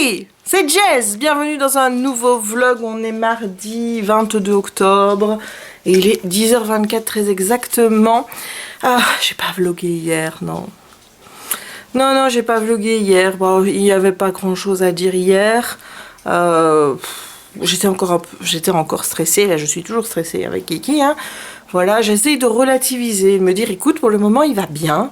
Hey, c'est Jess, bienvenue dans un nouveau vlog. On est mardi 22 octobre et il est 10h24 très exactement. Ah, j'ai pas vlogué hier, non. Non, j'ai pas vlogué hier. Bon, il n'y avait pas grand chose à dire hier. J'étais encore stressée, là je suis toujours stressée avec Kiki, hein. Voilà, j'essaye de relativiser, de me dire écoute, pour le moment il va bien.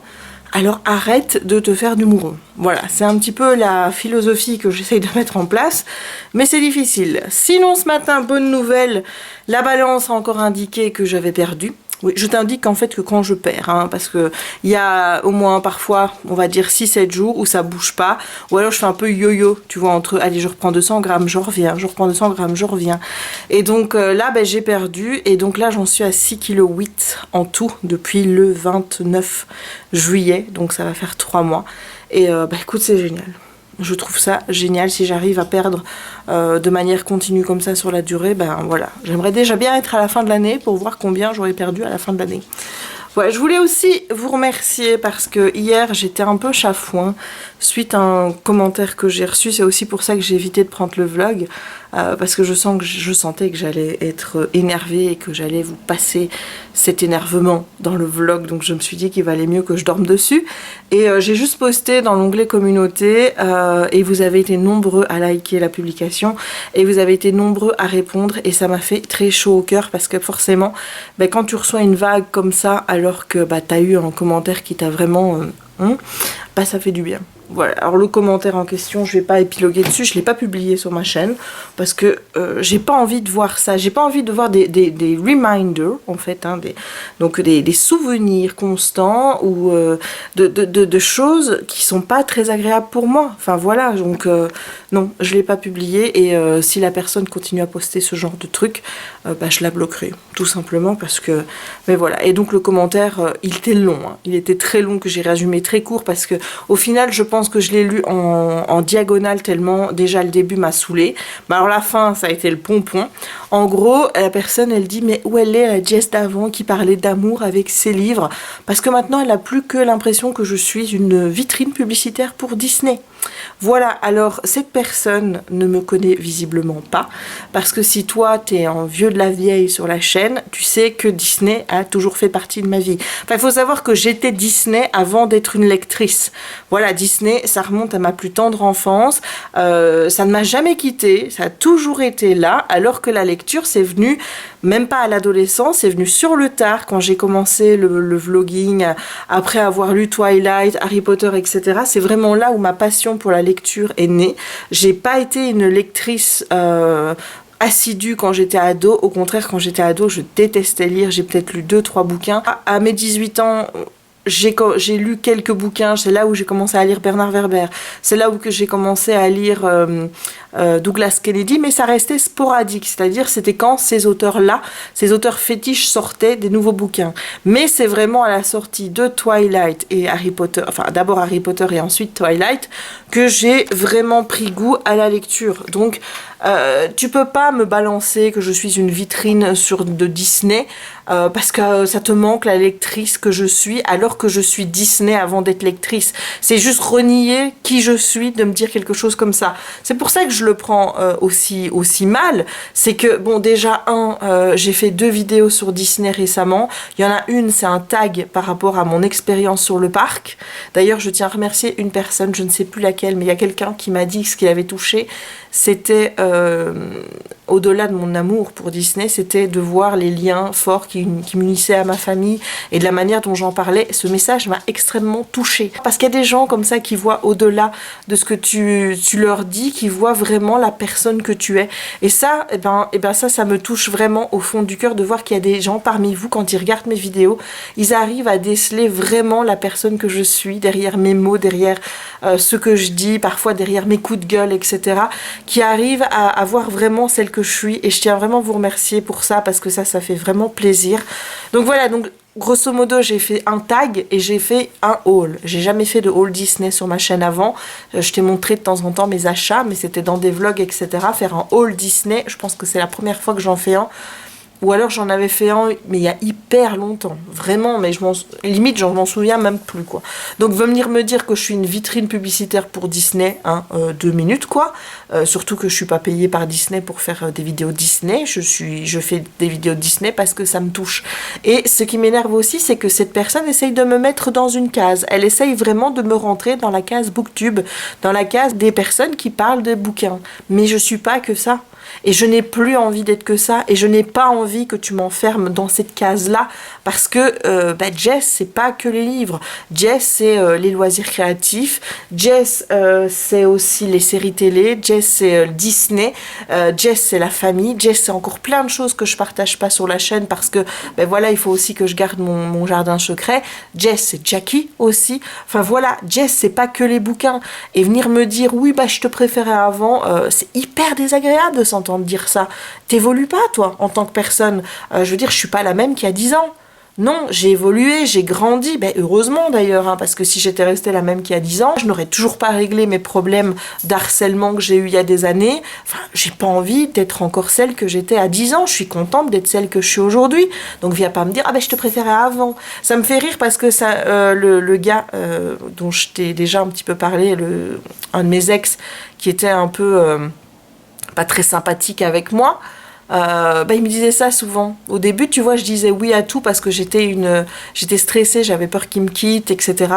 Alors arrête de te faire du mouron. Voilà, c'est un petit peu la philosophie que j'essaye de mettre en place, mais c'est difficile. Sinon ce matin, bonne nouvelle, la balance a encore indiqué que j'avais perdu. Oui, je t'indique en fait que quand je perds, hein, parce que il y a au moins parfois, on va dire 6-7 jours où ça bouge pas, ou alors je fais un peu yo-yo, tu vois, entre, allez je reprends 200 grammes, je reviens, je reprends 200 grammes, je reviens. Et donc là, ben, j'ai perdu, et donc là j'en suis à 6,8 kg en tout depuis le 29 juillet, donc ça va faire 3 mois. Et bah écoute, c'est génial. Je trouve ça génial si j'arrive à perdre de manière continue comme ça sur la durée, ben voilà. J'aimerais déjà bien être à la fin de l'année pour voir combien j'aurais perdu à la fin de l'année. Ouais, je voulais aussi vous remercier parce que hier j'étais un peu chafouin suite à un commentaire que j'ai reçu. C'est aussi pour ça que j'ai évité de prendre le vlog parce que je sentais que j'allais être énervée et que j'allais vous passer cet énervement dans le vlog. Donc je me suis dit qu'il valait mieux que je dorme dessus. Et j'ai juste posté dans l'onglet communauté et vous avez été nombreux à liker la publication et vous avez été nombreux à répondre et ça m'a fait très chaud au cœur parce que forcément ben, quand tu reçois une vague comme ça alors que bah, tu as eu un commentaire qui t'a vraiment... bah ça fait du bien. Voilà, alors le commentaire en question, je vais pas épiloguer dessus, je l'ai pas publié sur ma chaîne parce que j'ai pas envie de voir ça, j'ai pas envie de voir des reminders en fait, hein, des souvenirs constants ou de choses qui sont pas très agréables pour moi. Enfin voilà, donc non, je l'ai pas publié et si la personne continue à poster ce genre de trucs, bah, je la bloquerai tout simplement parce que, mais voilà. Et donc le commentaire, il était long, hein, il était très long que j'ai résumé très court parce que au final je pense que je l'ai lu en diagonale tellement déjà le début m'a saoulée. Mais alors la fin ça a été le pompon. En gros la personne elle dit mais où elle est la Jess d'avant qui parlait d'amour avec ses livres parce que maintenant elle a plus que l'impression que je suis une vitrine publicitaire pour Disney. Voilà, alors cette personne ne me connaît visiblement pas parce que si toi t'es un vieux de la vieille sur la chaîne, tu sais que Disney a toujours fait partie de ma vie. Enfin, il faut savoir que j'étais Disney avant d'être une lectrice. Voilà, Disney, ça remonte à ma plus tendre enfance, ça ne m'a jamais quittée, ça a toujours été là, alors que la lecture c'est venu même pas à l'adolescence, c'est venu sur le tard quand j'ai commencé le vlogging, après avoir lu Twilight, Harry Potter, etc. C'est vraiment là où ma passion pour la lecture est née. J'ai pas été une lectrice assidue quand j'étais ado. Au contraire, quand j'étais ado, je détestais lire. J'ai peut-être lu 2-3 bouquins. À mes 18 ans... J'ai lu quelques bouquins, c'est là où j'ai commencé à lire Bernard Werber, c'est là où j'ai commencé à lire Douglas Kennedy, mais ça restait sporadique, c'est-à-dire c'était quand ces auteurs-là, ces auteurs fétiches sortaient des nouveaux bouquins. Mais c'est vraiment à la sortie de Twilight et Harry Potter, enfin d'abord Harry Potter et ensuite Twilight, que j'ai vraiment pris goût à la lecture. Donc tu peux pas me balancer que je suis une vitrine de Disney parce que ça te manque la lectrice que je suis alors que je suis Disney avant d'être lectrice. C'est juste renier qui je suis de me dire quelque chose comme ça. C'est pour ça que je le prends aussi mal. C'est que bon déjà j'ai fait 2 vidéos sur Disney récemment. Il y en a une, c'est un tag par rapport à mon expérience sur le parc. D'ailleurs je tiens à remercier une personne, je ne sais plus laquelle, mais il y a quelqu'un qui m'a dit que ce qu'il avait touché c'était au-delà de mon amour pour Disney, c'était de voir les liens forts qui m'unissaient à ma famille et de la manière dont j'en parlais. Ce message m'a extrêmement touchée. Parce qu'il y a des gens comme ça qui voient au-delà de ce que tu leur dis, qui voient vraiment la personne que tu es. Et ça, ça me touche vraiment au fond du cœur de voir qu'il y a des gens parmi vous, quand ils regardent mes vidéos, ils arrivent à déceler vraiment la personne que je suis, derrière mes mots, derrière ce que je dis, parfois derrière mes coups de gueule, etc., qui arrivent à voir vraiment celle que je suis. Et je tiens vraiment à vous remercier pour ça, parce que ça fait vraiment plaisir. Donc voilà, donc grosso modo, j'ai fait un tag et j'ai fait un haul. J'ai jamais fait de haul Disney sur ma chaîne avant. Je t'ai montré de temps en temps mes achats, mais c'était dans des vlogs, etc. Faire un haul Disney, je pense que c'est la première fois que j'en fais un. Ou alors j'en avais fait un, mais il y a hyper longtemps, vraiment, mais limite j'en m'en souviens même plus, quoi. Donc venir me dire que je suis une vitrine publicitaire pour Disney, hein, 2 minutes, quoi. Surtout que je suis pas payée par Disney pour faire des vidéos Disney, je fais des vidéos Disney parce que ça me touche. Et ce qui m'énerve aussi, c'est que cette personne essaye de me mettre dans une case. Elle essaye vraiment de me rentrer dans la case Booktube, dans la case des personnes qui parlent de bouquins. Mais je suis pas que ça. Et je n'ai plus envie d'être que ça, et je n'ai pas envie que tu m'enfermes dans cette case-là, parce que Jess, c'est pas que les livres. Jess, c'est les loisirs créatifs. Jess, c'est aussi les séries télé. Jess, c'est Disney. Jess, c'est la famille. Jess, c'est encore plein de choses que je partage pas sur la chaîne, parce que voilà, il faut aussi que je garde mon jardin secret. Jess, c'est Jackie aussi. Enfin voilà, Jess, c'est pas que les bouquins. Et venir me dire, oui, je te préférais avant, c'est hyper désagréable de s'entendre dire ça. T'évolues pas, toi, en tant que personne. Je veux dire, je suis pas la même qu'il y a 10 ans. Non, j'ai évolué, j'ai grandi, heureusement d'ailleurs, hein, parce que si j'étais restée la même qu'il y a 10 ans, je n'aurais toujours pas réglé mes problèmes d'harcèlement que j'ai eu il y a des années. Enfin, j'ai pas envie d'être encore celle que j'étais à 10 ans, je suis contente d'être celle que je suis aujourd'hui. Donc viens pas me dire, je te préférais avant. Ça me fait rire parce que ça, le gars dont je t'ai déjà un petit peu parlé, un de mes ex, qui était un peu pas très sympathique avec moi, il me disait ça souvent. Au début, tu vois, je disais oui à tout parce que j'étais stressée, j'avais peur qu'il me quitte, etc.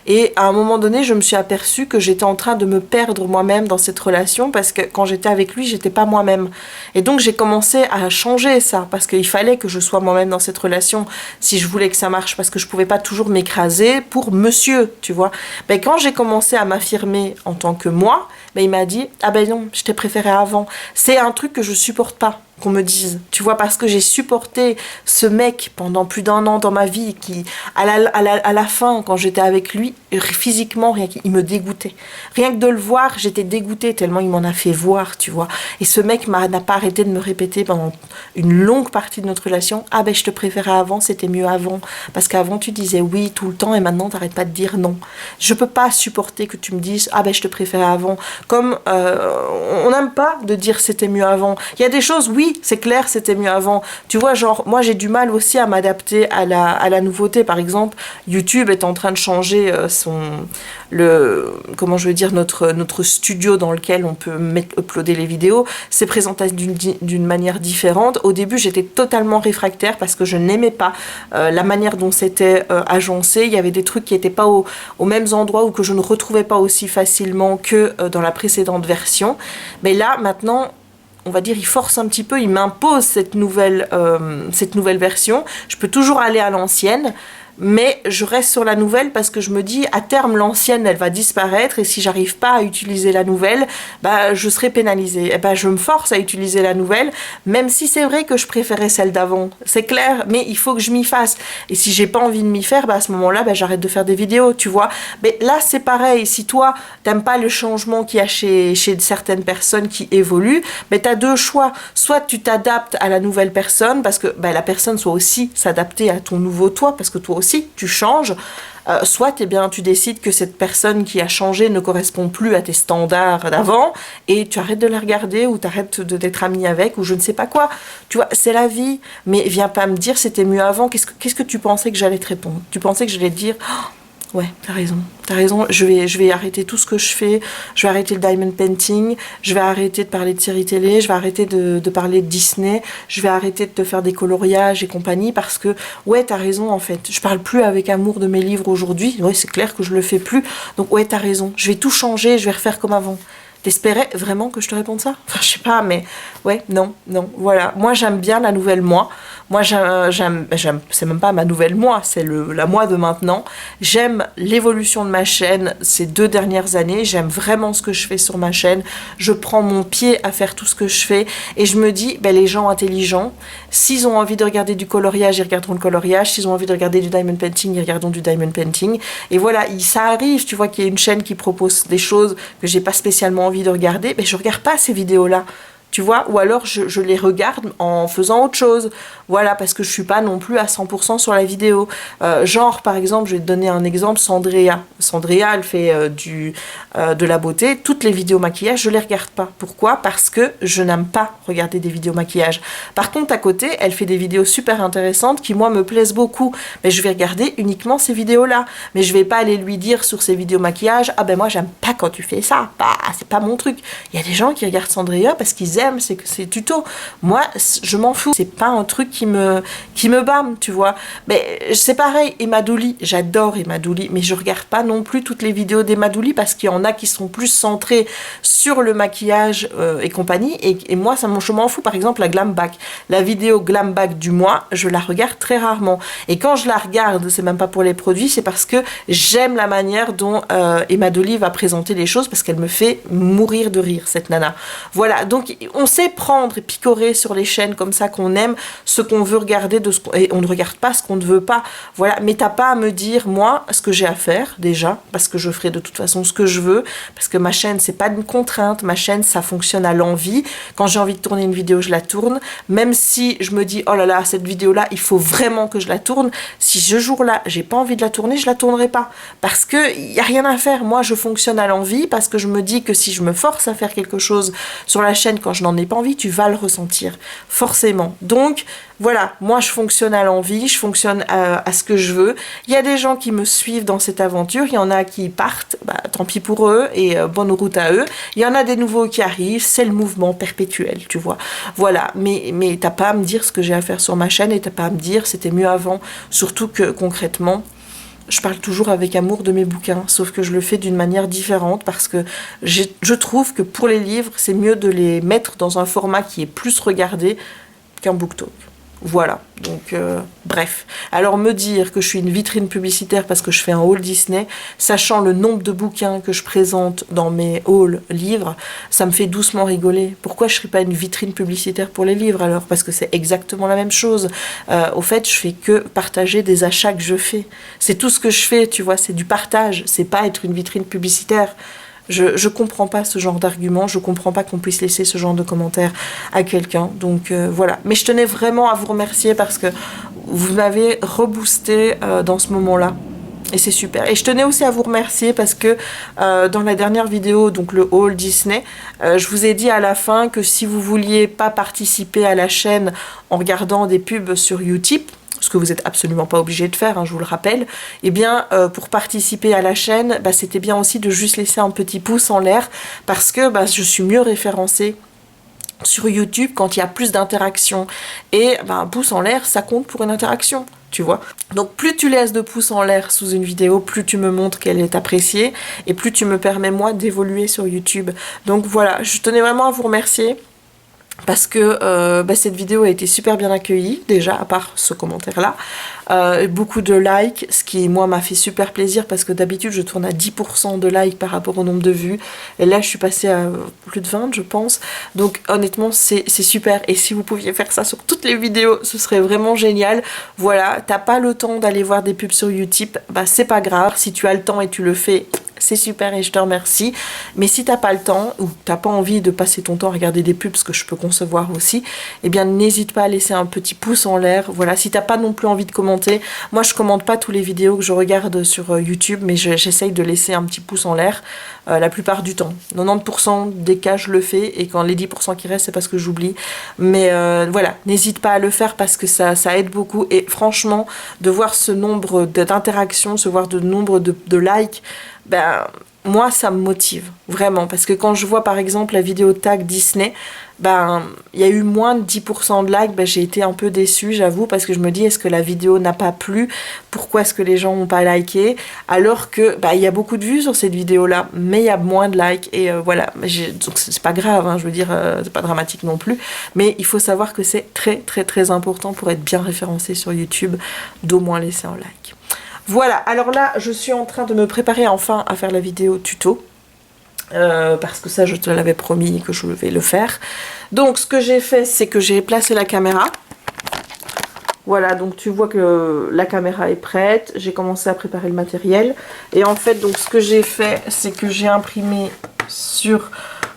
Et à un moment donné, je me suis aperçue que j'étais en train de me perdre moi-même dans cette relation parce que quand j'étais avec lui, j'étais pas moi-même. Et donc, j'ai commencé à changer ça parce qu'il fallait que je sois moi-même dans cette relation si je voulais que ça marche, parce que je pouvais pas toujours m'écraser pour monsieur, tu vois. Quand j'ai commencé à m'affirmer en tant que moi, il m'a dit « Ah non, je t'ai préféré avant ». C'est un truc que je supporte pas qu'on me dise, tu vois, parce que j'ai supporté ce mec pendant plus d'1 an dans ma vie qui, à la fin, quand j'étais avec lui, physiquement, il me dégoûtait. Rien que de le voir, j'étais dégoûtée tellement il m'en a fait voir, tu vois. Et ce mec n'a pas arrêté de me répéter pendant une longue partie de notre relation, « Ah je te préférais avant, c'était mieux avant. Parce qu'avant, tu disais oui tout le temps et maintenant, t'arrêtes pas de dire non. Je peux pas supporter que tu me dises, « Ah je te préférais avant. » Comme on n'aime pas de dire c'était mieux avant. Il y a des choses, oui, c'est clair, c'était mieux avant. Tu vois, genre, moi, j'ai du mal aussi à m'adapter à la nouveauté. Par exemple, YouTube est en train de changer notre studio dans lequel on peut uploader les vidéos. C'est présenté d'une manière différente. Au début, j'étais totalement réfractaire parce que je n'aimais pas la manière dont c'était agencé. Il y avait des trucs qui n'étaient pas aux mêmes endroits ou que je ne retrouvais pas aussi facilement que dans la précédente version. Mais là, maintenant, on va dire, il force un petit peu, il m'impose cette nouvelle version. Je peux toujours aller à l'ancienne, mais je reste sur la nouvelle parce que je me dis, à terme, l'ancienne, elle va disparaître, et si j'arrive pas à utiliser la nouvelle, je serai pénalisée. Et je me force à utiliser la nouvelle, même si c'est vrai que je préférais celle d'avant. C'est clair, mais il faut que je m'y fasse. Et si j'ai pas envie de m'y faire, à ce moment-là, j'arrête de faire des vidéos, tu vois. Mais là, c'est pareil. Si toi, t'aimes pas le changement qu'il y a chez certaines personnes qui évoluent, t'as 2 choix. Soit tu t'adaptes à la nouvelle personne, parce que la personne soit aussi s'adapter à ton nouveau toi, parce que toi aussi, tu changes, soit tu décides que cette personne qui a changé ne correspond plus à tes standards d'avant, et tu arrêtes de la regarder, ou tu arrêtes d'être ami avec, ou je ne sais pas quoi. Tu vois, c'est la vie. Mais viens pas me dire c'était mieux avant. Qu'est-ce que tu pensais que j'allais te répondre? Tu pensais que j'allais te dire ouais, t'as raison, je vais arrêter tout ce que je fais, je vais arrêter le diamond painting, je vais arrêter de parler de séries télé, je vais arrêter de parler de Disney, je vais arrêter de te faire des coloriages et compagnie, parce que, ouais, t'as raison, en fait, je parle plus avec amour de mes livres aujourd'hui, ouais, c'est clair que je le fais plus, donc ouais, t'as raison, je vais tout changer, je vais refaire comme avant. T'espérais vraiment que je te réponde ça? Enfin, je sais pas, mais ouais, non, voilà. Moi, j'aime bien la nouvelle moi. Moi, j'aime, c'est même pas ma nouvelle moi, c'est la moi de maintenant. J'aime l'évolution de ma chaîne ces 2 dernières années. J'aime vraiment ce que je fais sur ma chaîne. Je prends mon pied à faire tout ce que je fais. Et je me dis, les gens intelligents, s'ils ont envie de regarder du coloriage, ils regarderont le coloriage. S'ils ont envie de regarder du diamond painting, ils regarderont du diamond painting. Et voilà, ça arrive, tu vois, qu'il y a une chaîne qui propose des choses que j'ai pas spécialement envie de regarder. Je regarde pas ces vidéos-là. tu vois, ou alors je les regarde en faisant autre chose, voilà, parce que je suis pas non plus à 100% sur la vidéo. Genre, par exemple, je vais te donner un exemple, Sandrea, elle fait de la beauté, toutes les vidéos maquillage, je les regarde pas. Pourquoi? Parce que je n'aime pas regarder des vidéos maquillage. Par contre, à côté, elle fait des vidéos super intéressantes qui, moi, me plaisent beaucoup, mais je vais regarder uniquement ces vidéos-là, mais je vais pas aller lui dire sur ces vidéos maquillage, ah ben moi, j'aime pas quand tu fais ça, bah, c'est pas mon truc. Il y a des gens qui regardent Sandrea parce qu'ils aiment ces tutos. Moi, je m'en fous. C'est pas un truc qui me bâme, tu vois. Mais c'est pareil, Emma Dooley, j'adore Emma Dooley, mais je regarde pas non plus toutes les vidéos d'Emma Dooley parce qu'il y en a qui sont plus centrées sur le maquillage et compagnie. Et moi, je m'en fous. Par exemple, la Glam Back. La vidéo Glam Back du mois, je la regarde très rarement. Et quand je la regarde, c'est même pas pour les produits, c'est parce que j'aime la manière dont Emma Dooley va présenter les choses parce qu'elle me fait mourir de rire, cette nana. Voilà, donc on sait prendre et picorer sur les chaînes comme ça qu'on aime ce qu'on veut regarder et on ne regarde pas ce qu'on ne veut pas. Voilà, mais t'as pas à me dire, moi, ce que j'ai à faire, déjà, parce que je ferai de toute façon ce que je veux, parce que ma chaîne, c'est pas une contrainte, ma chaîne, ça fonctionne à l'envie. Quand j'ai envie de tourner une vidéo, je la tourne, même si je me dis, oh là là, cette vidéo-là, il faut vraiment que je la tourne. Si ce jour-là, j'ai pas envie de la tourner, je la tournerai pas, parce que y a rien à faire. Moi, je fonctionne à l'envie, parce que je me dis que si je me force à faire quelque chose sur la chaîne quand je n'en ai pas envie, tu vas le ressentir, forcément. Donc, voilà, moi je fonctionne à l'envie, je fonctionne à ce que je veux. Il y a des gens qui me suivent dans cette aventure, il y en a qui partent, bah, tant pis pour eux et bonne route à eux. Il y en a des nouveaux qui arrivent, c'est le mouvement perpétuel, tu vois. Voilà, mais t'as pas à me dire ce que j'ai à faire sur ma chaîne et t'as pas à me dire c'était mieux avant, surtout que concrètement, je parle toujours avec amour de mes bouquins, sauf que je le fais d'une manière différente parce que je trouve que pour les livres, c'est mieux de les mettre dans un format qui est plus regardé qu'un BookTok. Voilà, donc bref. Alors me dire que je suis une vitrine publicitaire parce que je fais un haul Disney, sachant le nombre de bouquins que je présente dans mes hauls livres, ça me fait doucement rigoler. Pourquoi je ne serais pas une vitrine publicitaire pour les livres alors? Parce que c'est exactement la même chose. Au fait, je fais que partager des achats que je fais. C'est tout ce que je fais, tu vois, c'est du partage, c'est pas être une vitrine publicitaire. Je comprends pas ce genre d'argument, je comprends pas qu'on puisse laisser ce genre de commentaires à quelqu'un, donc voilà. Mais je tenais vraiment à vous remercier parce que vous m'avez reboosté dans ce moment-là. Et c'est super. Et je tenais aussi à vous remercier parce que dans la dernière vidéo, donc le haul Disney, je vous ai dit à la fin que si vous vouliez pas participer à la chaîne en regardant des pubs sur Utip, ce que vous n'êtes absolument pas obligé de faire, hein, je vous le rappelle, et bien pour participer à la chaîne, bah, c'était bien aussi de juste laisser un petit pouce en l'air parce que bah, je suis mieux référencée sur YouTube quand il y a plus d'interactions. Et bah, un pouce en l'air, ça compte pour une interaction, tu vois. Donc plus tu laisses de pouces en l'air sous une vidéo, plus tu me montres qu'elle est appréciée et plus tu me permets moi d'évoluer sur YouTube. Donc voilà, je tenais vraiment à vous remercier. Parce que bah, cette vidéo a été super bien accueillie, déjà, à part ce commentaire-là. Beaucoup de likes, ce qui, moi, m'a fait super plaisir parce que d'habitude, je tourne à 10% de likes par rapport au nombre de vues. Et là, je suis passée à plus de 20, je pense. Donc, honnêtement, c'est super. Et si vous pouviez faire ça sur toutes les vidéos, ce serait vraiment génial. Voilà, t'as pas le temps d'aller voir des pubs sur Utip, bah, c'est pas grave. Si tu as le temps et tu le fais, c'est super et je te remercie. Mais si t'as pas le temps ou t'as pas envie de passer ton temps à regarder des pubs, ce que je peux concevoir aussi, eh bien n'hésite pas à laisser un petit pouce en l'air. Voilà, si t'as pas non plus envie de commenter, moi je commente pas tous les vidéos que je regarde sur YouTube, mais j'essaye de laisser un petit pouce en l'air la plupart du temps. 90% des cas je le fais et quand les 10% qui restent c'est parce que j'oublie. Mais voilà, n'hésite pas à le faire parce que ça aide beaucoup et franchement de voir ce nombre d'interactions, ce voir de nombre de likes, ben moi ça me motive vraiment parce que quand je vois par exemple la vidéo tag Disney, ben il y a eu moins de 10% de likes, ben j'ai été un peu déçue, j'avoue, parce que je me dis est-ce que la vidéo n'a pas plu, pourquoi est-ce que les gens n'ont pas liké, alors que ben il y a beaucoup de vues sur cette vidéo là mais il y a moins de likes et voilà, donc c'est pas grave, hein, je veux dire c'est pas dramatique non plus, mais il faut savoir que c'est très très très important pour être bien référencé sur YouTube d'au moins laisser un like. Voilà, alors là, je suis en train de me préparer enfin à faire la vidéo tuto. Parce que ça, je te l'avais promis que je vais le faire. Donc, ce que j'ai fait, c'est que j'ai placé la caméra. Voilà, donc tu vois que la caméra est prête. J'ai commencé à préparer le matériel. Et en fait, donc ce que j'ai fait, c'est que j'ai imprimé sur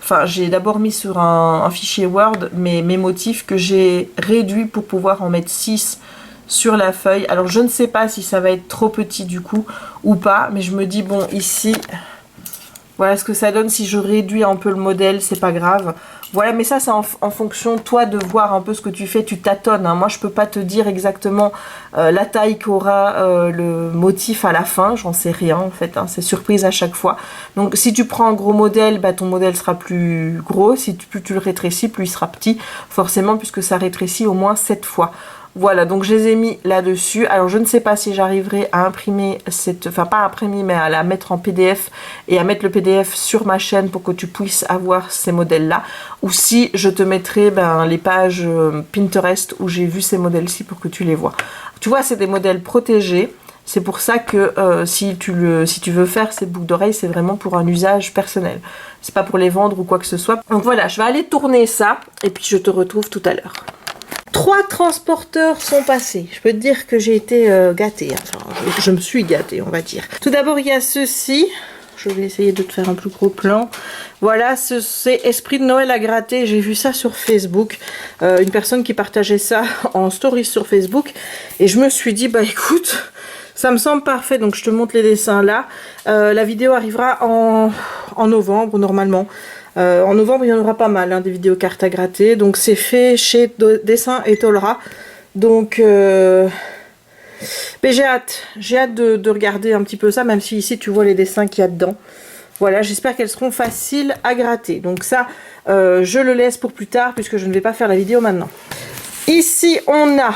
enfin j'ai d'abord mis sur un fichier Word mes motifs que j'ai réduits pour pouvoir en mettre 6 sur la feuille. Alors je ne sais pas si ça va être trop petit du coup ou pas, mais je me dis bon ici, voilà ce que ça donne si je réduis un peu le modèle, c'est pas grave. Voilà, mais ça c'est en fonction toi de voir un peu ce que tu fais, tu tâtonnes, hein. Moi je peux pas te dire exactement la taille qu'aura le motif à la fin, j'en sais rien en fait, hein. C'est surprise à chaque fois. Donc si tu prends un gros modèle, bah, ton modèle sera plus gros, si plus tu le rétrécis, plus il sera petit, forcément puisque ça rétrécit au moins 7 fois. Voilà, donc je les ai mis là-dessus. Alors je ne sais pas si j'arriverai à imprimer cette... Enfin pas à imprimer, mais à la mettre en PDF et à mettre le PDF sur ma chaîne pour que tu puisses avoir ces modèles-là. Ou si je te mettrai les pages Pinterest où j'ai vu ces modèles-ci pour que tu les vois. Tu vois, c'est des modèles protégés. C'est pour ça que si tu veux faire ces boucles d'oreilles, c'est vraiment pour un usage personnel. C'est pas pour les vendre ou quoi que ce soit. Donc voilà, je vais aller tourner ça et puis je te retrouve tout à l'heure. 3 transporteurs sont passés. Je peux te dire que j'ai été gâtée. Enfin, je me suis gâtée, on va dire. Tout d'abord, il y a ceci. Je vais essayer de te faire un plus gros plan. Voilà, c'est Esprit de Noël à gratter. J'ai vu ça sur Facebook. Une personne qui partageait ça en stories sur Facebook. Et je me suis dit, bah écoute, ça me semble parfait. Donc je te montre les dessins là. La vidéo arrivera en novembre normalement. En novembre, il y en aura pas mal, hein, des vidéos cartes à gratter. Donc, c'est fait chez Dessin et Tolera. Donc, mais j'ai hâte. J'ai hâte de regarder un petit peu ça, même si ici, tu vois les dessins qu'il y a dedans. Voilà, j'espère qu'elles seront faciles à gratter. Donc ça, je le laisse pour plus tard, puisque je ne vais pas faire la vidéo maintenant. Ici, on a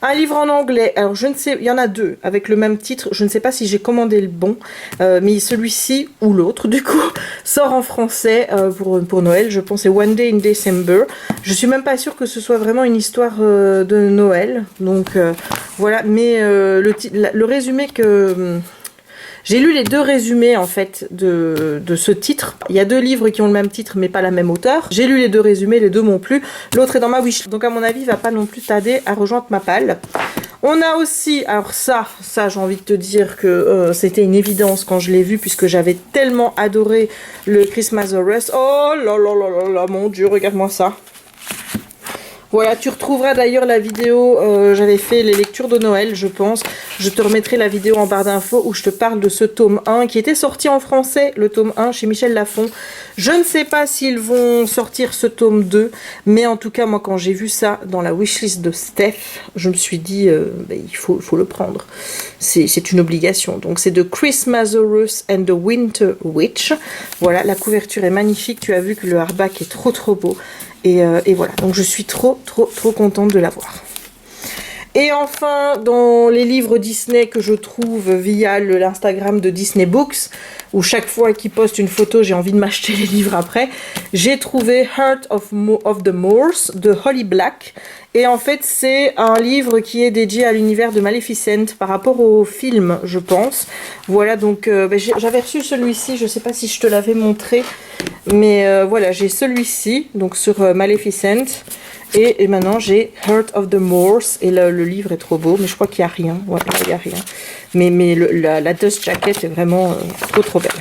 un livre en anglais. Alors je ne sais, il y en a 2 avec le même titre. Je ne sais pas si j'ai commandé le bon, mais celui-ci ou l'autre du coup sort en français pour Noël. Je pense c'est One Day in December. Je suis même pas sûre que ce soit vraiment une histoire de Noël. Donc voilà, mais le résumé que... J'ai lu les 2 résumés en fait de ce titre. Il y a 2 livres qui ont le même titre mais pas la même auteur. J'ai lu les 2 résumés, les 2 m'ont plu. L'autre est dans ma wish. Donc à mon avis, il va pas non plus tarder à rejoindre ma palle. On a aussi, alors ça j'ai envie de te dire que c'était une évidence quand je l'ai vu puisque j'avais tellement adoré le Christmasaurus. Oh là là là là là, mon Dieu, regarde-moi ça. Voilà, tu retrouveras d'ailleurs la vidéo, j'avais fait les lectures de Noël, je pense. Je te remettrai la vidéo en barre d'infos où je te parle de ce tome 1 qui était sorti en français, le tome 1 chez Michel Lafon. Je ne sais pas s'ils vont sortir ce tome 2, mais en tout cas, moi, quand j'ai vu ça dans la wishlist de Steph, je me suis dit, il faut le prendre. C'est une obligation. Donc, c'est de Christmasaurus and the Winter Witch. Voilà, la couverture est magnifique. Tu as vu que le hardback est trop beau. Et voilà, donc je suis trop contente de l'avoir. Et enfin, dans les livres Disney que je trouve via l'Instagram de Disney Books, où chaque fois qu'ils postent une photo, j'ai envie de m'acheter les livres après, j'ai trouvé Heart of the Moors de Holly Black. Et en fait, c'est un livre qui est dédié à l'univers de Maleficent par rapport au film, je pense. Voilà, donc j'avais reçu celui-ci, je ne sais pas si je te l'avais montré, mais voilà, j'ai celui-ci, donc sur Maleficent. Et maintenant j'ai Heart of the Moors. Et là, le livre est trop beau, mais je crois qu'il n'y a rien. Ouais, il n'y a rien. Mais la dust jacket est vraiment trop belle.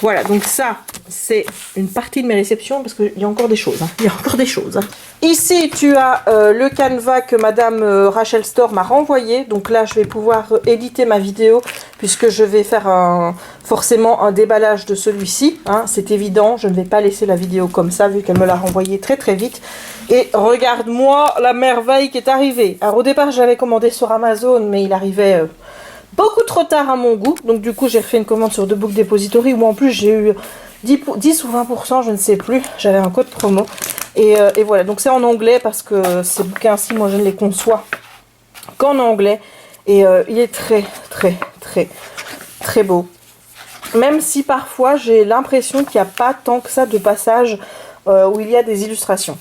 Voilà, donc ça, c'est une partie de mes réceptions parce qu'il y a encore des choses. Il y a encore des choses. Ici, tu as le canevas que Madame Rachel Store m'a renvoyé. Donc là, je vais pouvoir éditer ma vidéo puisque je vais faire forcément un déballage de celui-ci. Hein, c'est évident, je ne vais pas laisser la vidéo comme ça vu qu'elle me l'a renvoyé très vite. Et regarde-moi la merveille qui est arrivée. Alors au départ, j'avais commandé sur Amazon, mais il arrivait... beaucoup trop tard à mon goût, donc du coup j'ai refait une commande sur The Book Depository où en plus j'ai eu 10 ou 20%, je ne sais plus, j'avais un code promo. Et voilà, donc c'est en anglais parce que ces bouquins-ci, moi je ne les conçois qu'en anglais. Et il est très beau. Même si parfois j'ai l'impression qu'il n'y a pas tant que ça de passages où il y a des illustrations.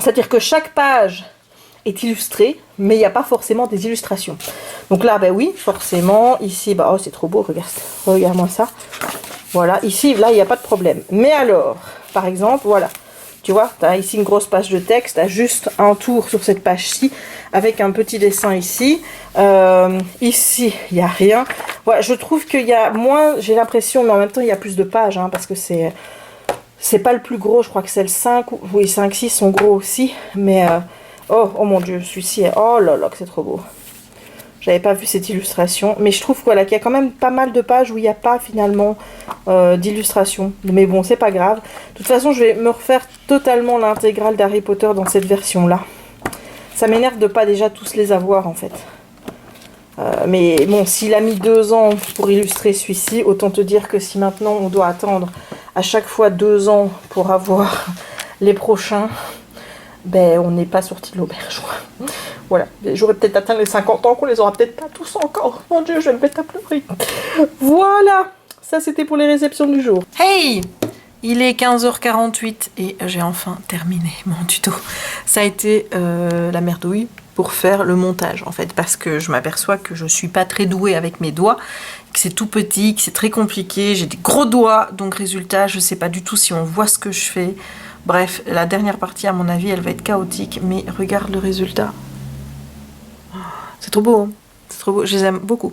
C'est-à-dire que chaque page est illustré, mais il n'y a pas forcément des illustrations. Donc là, ben oui, forcément, ici, bah, oh, c'est trop beau, regarde-moi ça. Voilà, ici, là, il n'y a pas de problème. Mais alors, par exemple, voilà, tu vois, tu as ici une grosse page de texte, tu as juste un tour sur cette page-ci, avec un petit dessin ici. Ici, il n'y a rien. Ouais, je trouve qu'il y a moins, j'ai l'impression, mais en même temps, il y a plus de pages, hein, parce que c'est pas le plus gros, je crois que c'est le 5, oui, 5, 6 sont gros aussi, mais, oh mon Dieu, celui-ci, oh là là, que c'est trop beau. J'avais pas vu cette illustration, mais je trouve voilà, qu'il y a quand même pas mal de pages où il n'y a pas finalement d'illustration. Mais bon, c'est pas grave. De toute façon, je vais me refaire totalement l'intégrale d'Harry Potter dans cette version-là. Ça m'énerve de pas déjà tous les avoir en fait. Mais bon, s'il a mis 2 ans pour illustrer celui-ci, autant te dire que si maintenant on doit attendre à chaque fois 2 ans pour avoir les prochains, ben on n'est pas sorti de l'auberge. Voilà, j'aurais peut-être atteint les 50 ans qu'on les aura peut-être pas tous encore. Mon Dieu, je vais me mettre à pleurer. Voilà, ça c'était pour les réceptions du jour. Hey! Il est 15h48 et j'ai enfin terminé mon tuto. Ça a été la merdouille pour faire le montage en fait, parce que je m'aperçois que je suis pas très douée avec mes doigts, que c'est tout petit, que c'est très compliqué, j'ai des gros doigts, donc résultat, je sais pas du tout si on voit ce que je fais. Bref, la dernière partie à mon avis, elle va être chaotique, mais regarde le résultat. C'est trop beau, hein, c'est trop beau, je les aime beaucoup.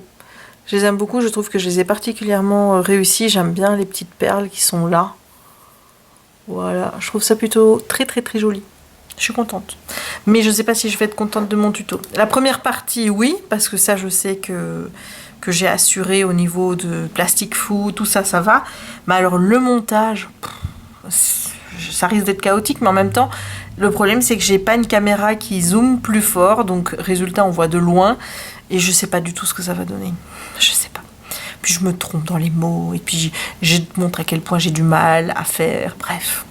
Je les aime beaucoup, je trouve que je les ai particulièrement réussis, j'aime bien les petites perles qui sont là. Voilà, je trouve ça plutôt très très très joli. Je suis contente. Mais je ne sais pas si je vais être contente de mon tuto. La première partie, oui, parce que ça, je sais que j'ai assuré au niveau de plastic fou, tout ça, ça va. Mais alors, le montage, ça risque d'être chaotique, mais en même temps, le problème, c'est que j'ai pas une caméra qui zoome plus fort. Donc, résultat, on voit de loin. Et je sais pas du tout ce que ça va donner. Je sais pas. Puis je me trompe dans les mots, et puis je te montre à quel point j'ai du mal à faire, bref.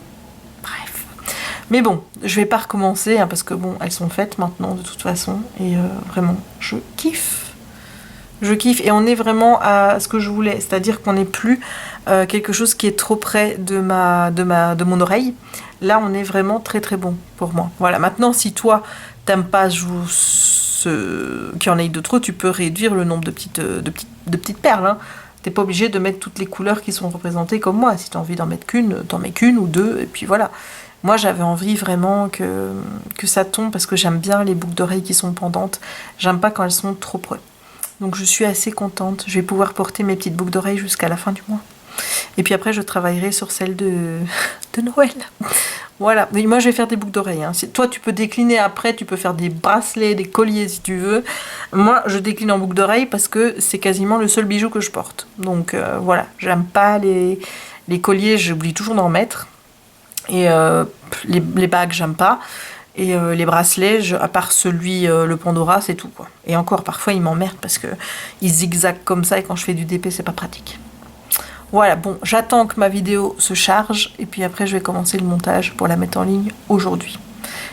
Mais bon, je vais pas recommencer, hein, parce que bon, elles sont faites maintenant de toute façon, et vraiment, je kiffe. Je kiffe, et on est vraiment à ce que je voulais, c'est-à-dire qu'on n'est plus quelque chose qui est trop près de mon oreille. Là, on est vraiment très très bon pour moi. Voilà, maintenant, si toi, t'aimes pas qu'il y en ait de trop, tu peux réduire le nombre de petites perles. Hein. T'es pas obligé de mettre toutes les couleurs qui sont représentées comme moi. Si t'as envie d'en mettre qu'une, t'en mets qu'une ou deux, et puis voilà. Moi, j'avais envie vraiment que ça tombe, parce que j'aime bien les boucles d'oreilles qui sont pendantes. J'aime pas quand elles sont trop près. Donc je suis assez contente. Je vais pouvoir porter mes petites boucles d'oreilles jusqu'à la fin du mois. Et puis après, je travaillerai sur celles de Noël. Voilà, mais moi je vais faire des boucles d'oreilles. Hein. Toi tu peux décliner après, tu peux faire des bracelets, des colliers si tu veux. Moi je décline en boucle d'oreilles parce que c'est quasiment le seul bijou que je porte. Donc voilà, j'aime pas les colliers, j'oublie toujours d'en mettre. Et les bagues j'aime pas. Et les bracelets, à part celui, le Pandora, c'est tout quoi. Et encore parfois ils m'emmerdent parce que ils zigzaguent comme ça et quand je fais du DP c'est pas pratique. Voilà, bon, j'attends que ma vidéo se charge et puis après je vais commencer le montage pour la mettre en ligne aujourd'hui.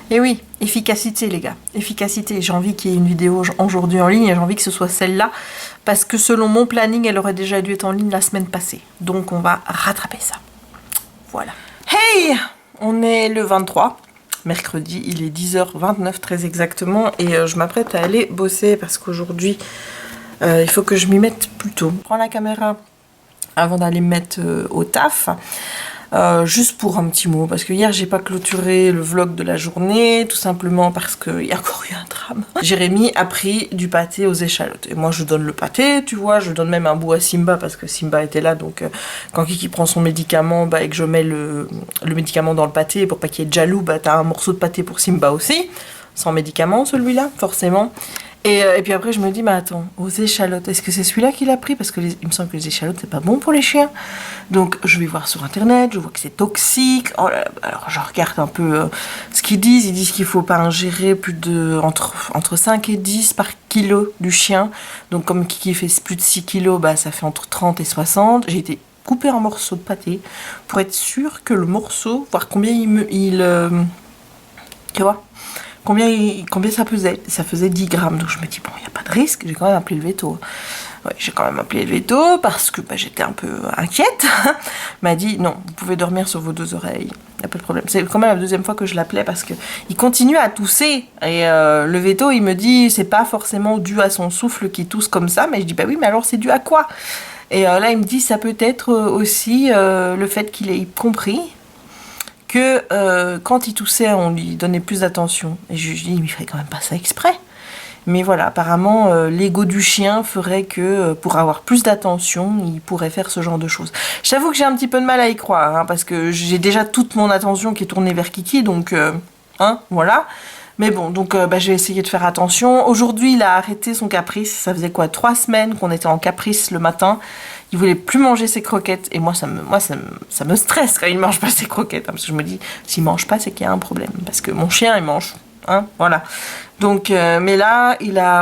Et oui, efficacité les gars, efficacité. J'ai envie qu'il y ait une vidéo aujourd'hui en ligne et j'ai envie que ce soit celle-là parce que selon mon planning, elle aurait déjà dû être en ligne la semaine passée. Donc on va rattraper ça. Voilà. Hey, on est le 23, mercredi, il est 10h29 très exactement et je m'apprête à aller bosser parce qu'aujourd'hui, il faut que je m'y mette plus tôt. Je prends la caméra avant d'aller me mettre au taf, juste pour un petit mot, parce que hier j'ai pas clôturé le vlog de la journée, tout simplement parce qu'il y a encore eu un drame. Jérémy a pris du pâté aux échalotes, et moi je donne le pâté, tu vois, je donne même un bout à Simba, parce que Simba était là, donc quand Kiki prend son médicament, bah, et que je mets le médicament dans le pâté, pour pas qu'il y ait de jaloux, bah t'as un morceau de pâté pour Simba aussi, sans médicament celui-là, forcément. Et puis après je me dis, mais attends, aux échalotes, est-ce que c'est celui-là qu'il a pris? Parce que il me semble que les échalotes c'est pas bon pour les chiens. Donc je vais voir sur internet, je vois que c'est toxique. Oh là là, alors je regarde un peu ce qu'ils disent qu'il faut pas ingérer plus de entre 5 et 10 par kilo du chien. Donc comme Kiki fait plus de 6 kilos, bah ça fait entre 30 et 60. J'ai été couper un morceau de pâté pour être sûre que le morceau, voir combien tu vois, combien ça pesait. Ça faisait 10 grammes. Donc je me dis, bon, il n'y a pas de risque. J'ai quand même appelé le veto. Ouais, j'ai quand même appelé le veto parce que bah, j'étais un peu inquiète. Il m'a dit, non, vous pouvez dormir sur vos 2 oreilles. Il n'y a pas de problème. C'est quand même la 2e fois que je l'appelais parce qu'il continue à tousser. Et le veto, il me dit, c'est pas forcément dû à son souffle qui tousse comme ça. Mais je dis, bah oui, mais alors c'est dû à quoi? Et là, il me dit, ça peut être aussi le fait qu'il ait compris que quand il toussait, on lui donnait plus d'attention. Et je lui dis, il ne ferait quand même pas ça exprès. Mais voilà, apparemment, l'ego du chien ferait que pour avoir plus d'attention, il pourrait faire ce genre de choses. J'avoue que j'ai un petit peu de mal à y croire, hein, parce que j'ai déjà toute mon attention qui est tournée vers Kiki, donc voilà. Mais bon, donc je vais essayer de faire attention. Aujourd'hui, il a arrêté son caprice. Ça faisait quoi, 3 semaines qu'on était en caprice le matin. Il voulait plus manger ses croquettes. Et moi, ça me stresse quand il mange pas ses croquettes. Hein, parce que je me dis, s'il mange pas, c'est qu'il y a un problème. Parce que mon chien, il mange. Hein, voilà. Donc, mais là,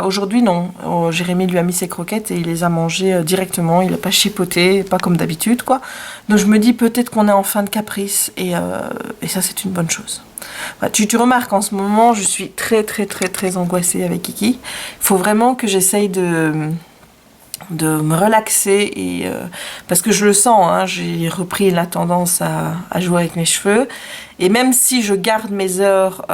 aujourd'hui, non. Jérémy lui a mis ses croquettes et il les a mangées directement. Il n'a pas chipoté, pas comme d'habitude, quoi. Donc, je me dis peut-être qu'on est en fin de caprice. Et ça, c'est une bonne chose. Bah, tu remarques, en ce moment, je suis très, très, très, très angoissée avec Kiki. Il faut vraiment que j'essaye de me relaxer et parce que je le sens, hein, j'ai repris la tendance à jouer avec mes cheveux et même si je garde mes heures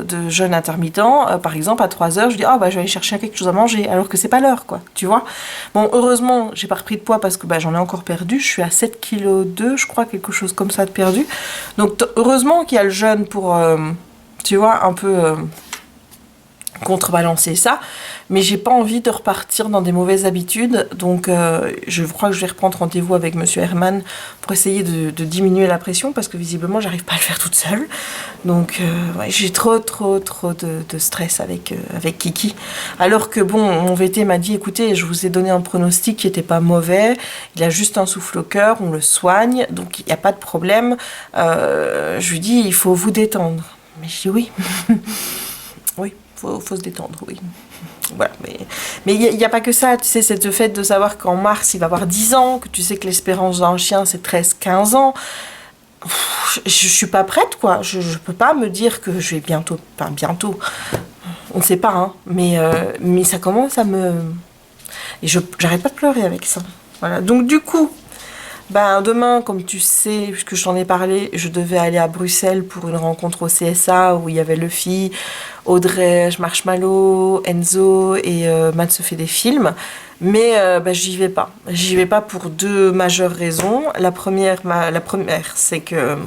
de jeûne intermittent, par exemple à 3 heures je dis je vais aller chercher quelque chose à manger alors que c'est pas l'heure, quoi, tu vois. Bon, heureusement j'ai pas repris de poids parce que j'en ai encore perdu, je suis à 7,2 kg je crois, quelque chose comme ça de perdu, donc heureusement qu'il y a le jeûne pour tu vois un peu contrebalancer ça, mais j'ai pas envie de repartir dans des mauvaises habitudes, donc je crois que je vais reprendre rendez-vous avec monsieur Herman pour essayer de diminuer la pression parce que visiblement j'arrive pas à le faire toute seule, donc j'ai trop de stress avec Kiki, alors que bon, mon VT m'a dit écoutez, je vous ai donné un pronostic qui était pas mauvais, il a juste un souffle au cœur, on le soigne, donc il n'y a pas de problème, je lui dis il faut vous détendre, mais je dis oui oui, faut se détendre, oui. Voilà, mais il n'y a pas que ça, tu sais, c'est le fait de savoir qu'en mars, il va avoir 10 ans, que tu sais que l'espérance d'un chien, c'est 13-15 ans. Je suis pas prête, quoi. Je peux pas me dire que je vais bientôt, enfin bientôt, on ne sait pas, hein, mais ça commence à me... Et j'arrête pas de pleurer avec ça. Voilà, donc du coup... demain, comme tu sais, puisque je t'en ai parlé, je devais aller à Bruxelles pour une rencontre au CSA où il y avait Luffy, Audrey, Marshmallow, Enzo et Matt se fait des films. Mais j'y vais pas. J'y vais pas pour 2 majeures raisons. La première, c'est que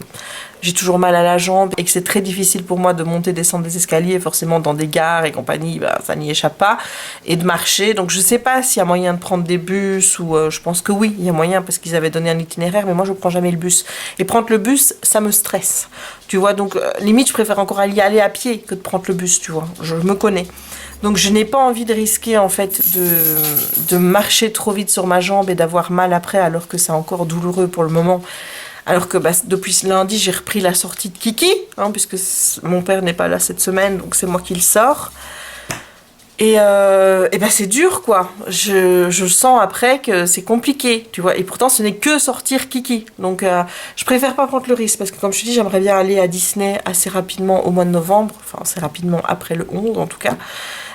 j'ai toujours mal à la jambe et que c'est très difficile pour moi de monter, descendre des escaliers, forcément dans des gares et compagnie, ça n'y échappe pas, et de marcher. Donc je sais pas s'il y a moyen de prendre des bus ou je pense que oui, il y a moyen parce qu'ils avaient donné un itinéraire, mais moi je prends jamais le bus. Et prendre le bus, ça me stresse. Tu vois, donc limite je préfère encore y aller à pied que de prendre le bus, tu vois. Je me connais. Donc je n'ai pas envie de risquer en fait de marcher trop vite sur ma jambe et d'avoir mal après alors que c'est encore douloureux pour le moment. Alors que depuis lundi, j'ai repris la sortie de Kiki, hein, puisque mon père n'est pas là cette semaine, donc c'est moi qui le sors. Et c'est dur, quoi. Je sens après que c'est compliqué, tu vois. Et pourtant, ce n'est que sortir Kiki. Donc, je préfère pas prendre le risque, parce que comme je te dis, j'aimerais bien aller à Disney assez rapidement au mois de novembre. Enfin, assez rapidement après le 11, en tout cas.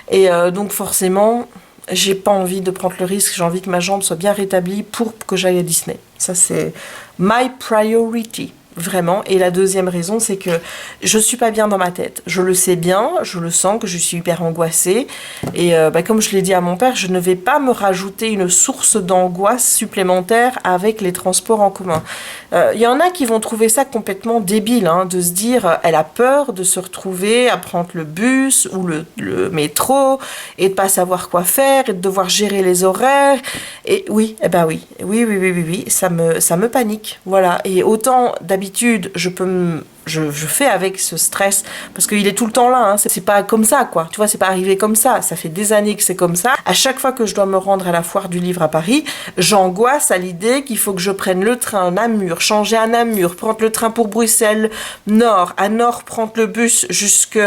Et donc, forcément... j'ai pas envie de prendre le risque, j'ai envie que ma jambe soit bien rétablie pour que j'aille à Disney. Ça, c'est my priority, vraiment. Et la deuxième raison, c'est que je suis pas bien dans ma tête. Je le sais bien, je le sens que je suis hyper angoissée. Et comme je l'ai dit à mon père, je ne vais pas me rajouter une source d'angoisse supplémentaire avec les transports en commun. Y en a qui vont trouver ça complètement débile, hein, de se dire elle a peur de se retrouver à prendre le bus ou le métro et de pas savoir quoi faire et de devoir gérer les horaires. Et oui, oui, ça me panique, voilà. Et autant d'habitude je fais avec ce stress parce qu'il est tout le temps là, hein. C'est pas comme ça, quoi, tu vois, c'est pas arrivé comme ça fait des années que c'est comme ça. À chaque fois que je dois me rendre à la foire du livre à Paris, j'angoisse à l'idée qu'il faut que je prenne le train à Namur, changer à Namur, prendre le train pour Bruxelles Nord, à Nord prendre le bus jusque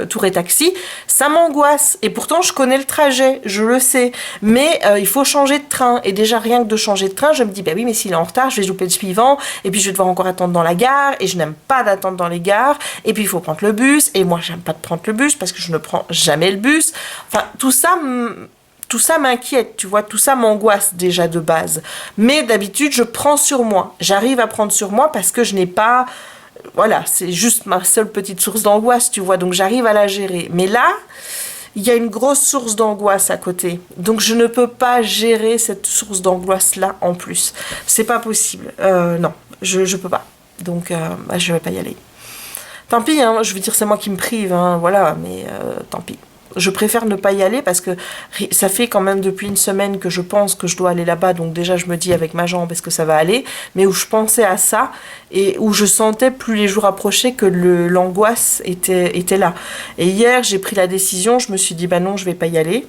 Tour et Taxi. Ça m'angoisse et pourtant je connais le trajet, je le sais, mais il faut changer de train et déjà rien que de changer de train, je me dis oui, mais s'il est en retard, je vais louper le suivant et puis je vais devoir encore attendre dans la gare et je n'aime pas d'attendre dans les gares, et puis il faut prendre le bus, et moi j'aime pas de prendre le bus parce que je ne prends jamais le bus. Enfin, tout ça m'inquiète, tu vois, tout ça m'angoisse déjà de base. Mais d'habitude, je prends sur moi. J'arrive à prendre sur moi parce que je n'ai pas... Voilà, c'est juste ma seule petite source d'angoisse, tu vois, donc j'arrive à la gérer. Mais là, il y a une grosse source d'angoisse à côté. Donc je ne peux pas gérer cette source d'angoisse-là en plus. C'est pas possible. Non, je peux pas. Donc, je vais pas y aller. Tant pis, hein, je veux dire, c'est moi qui me prive, hein, voilà, mais tant pis. je préfère ne pas y aller parce que ça fait quand même depuis une semaine que je pense que je dois aller là-bas. Donc déjà, je me dis avec ma jambe, est-ce que ça va aller? Mais où je pensais à ça et où je sentais plus les jours approchaient que l'angoisse était là. Et hier, j'ai pris la décision, je me suis dit, bah non, je vais pas y aller.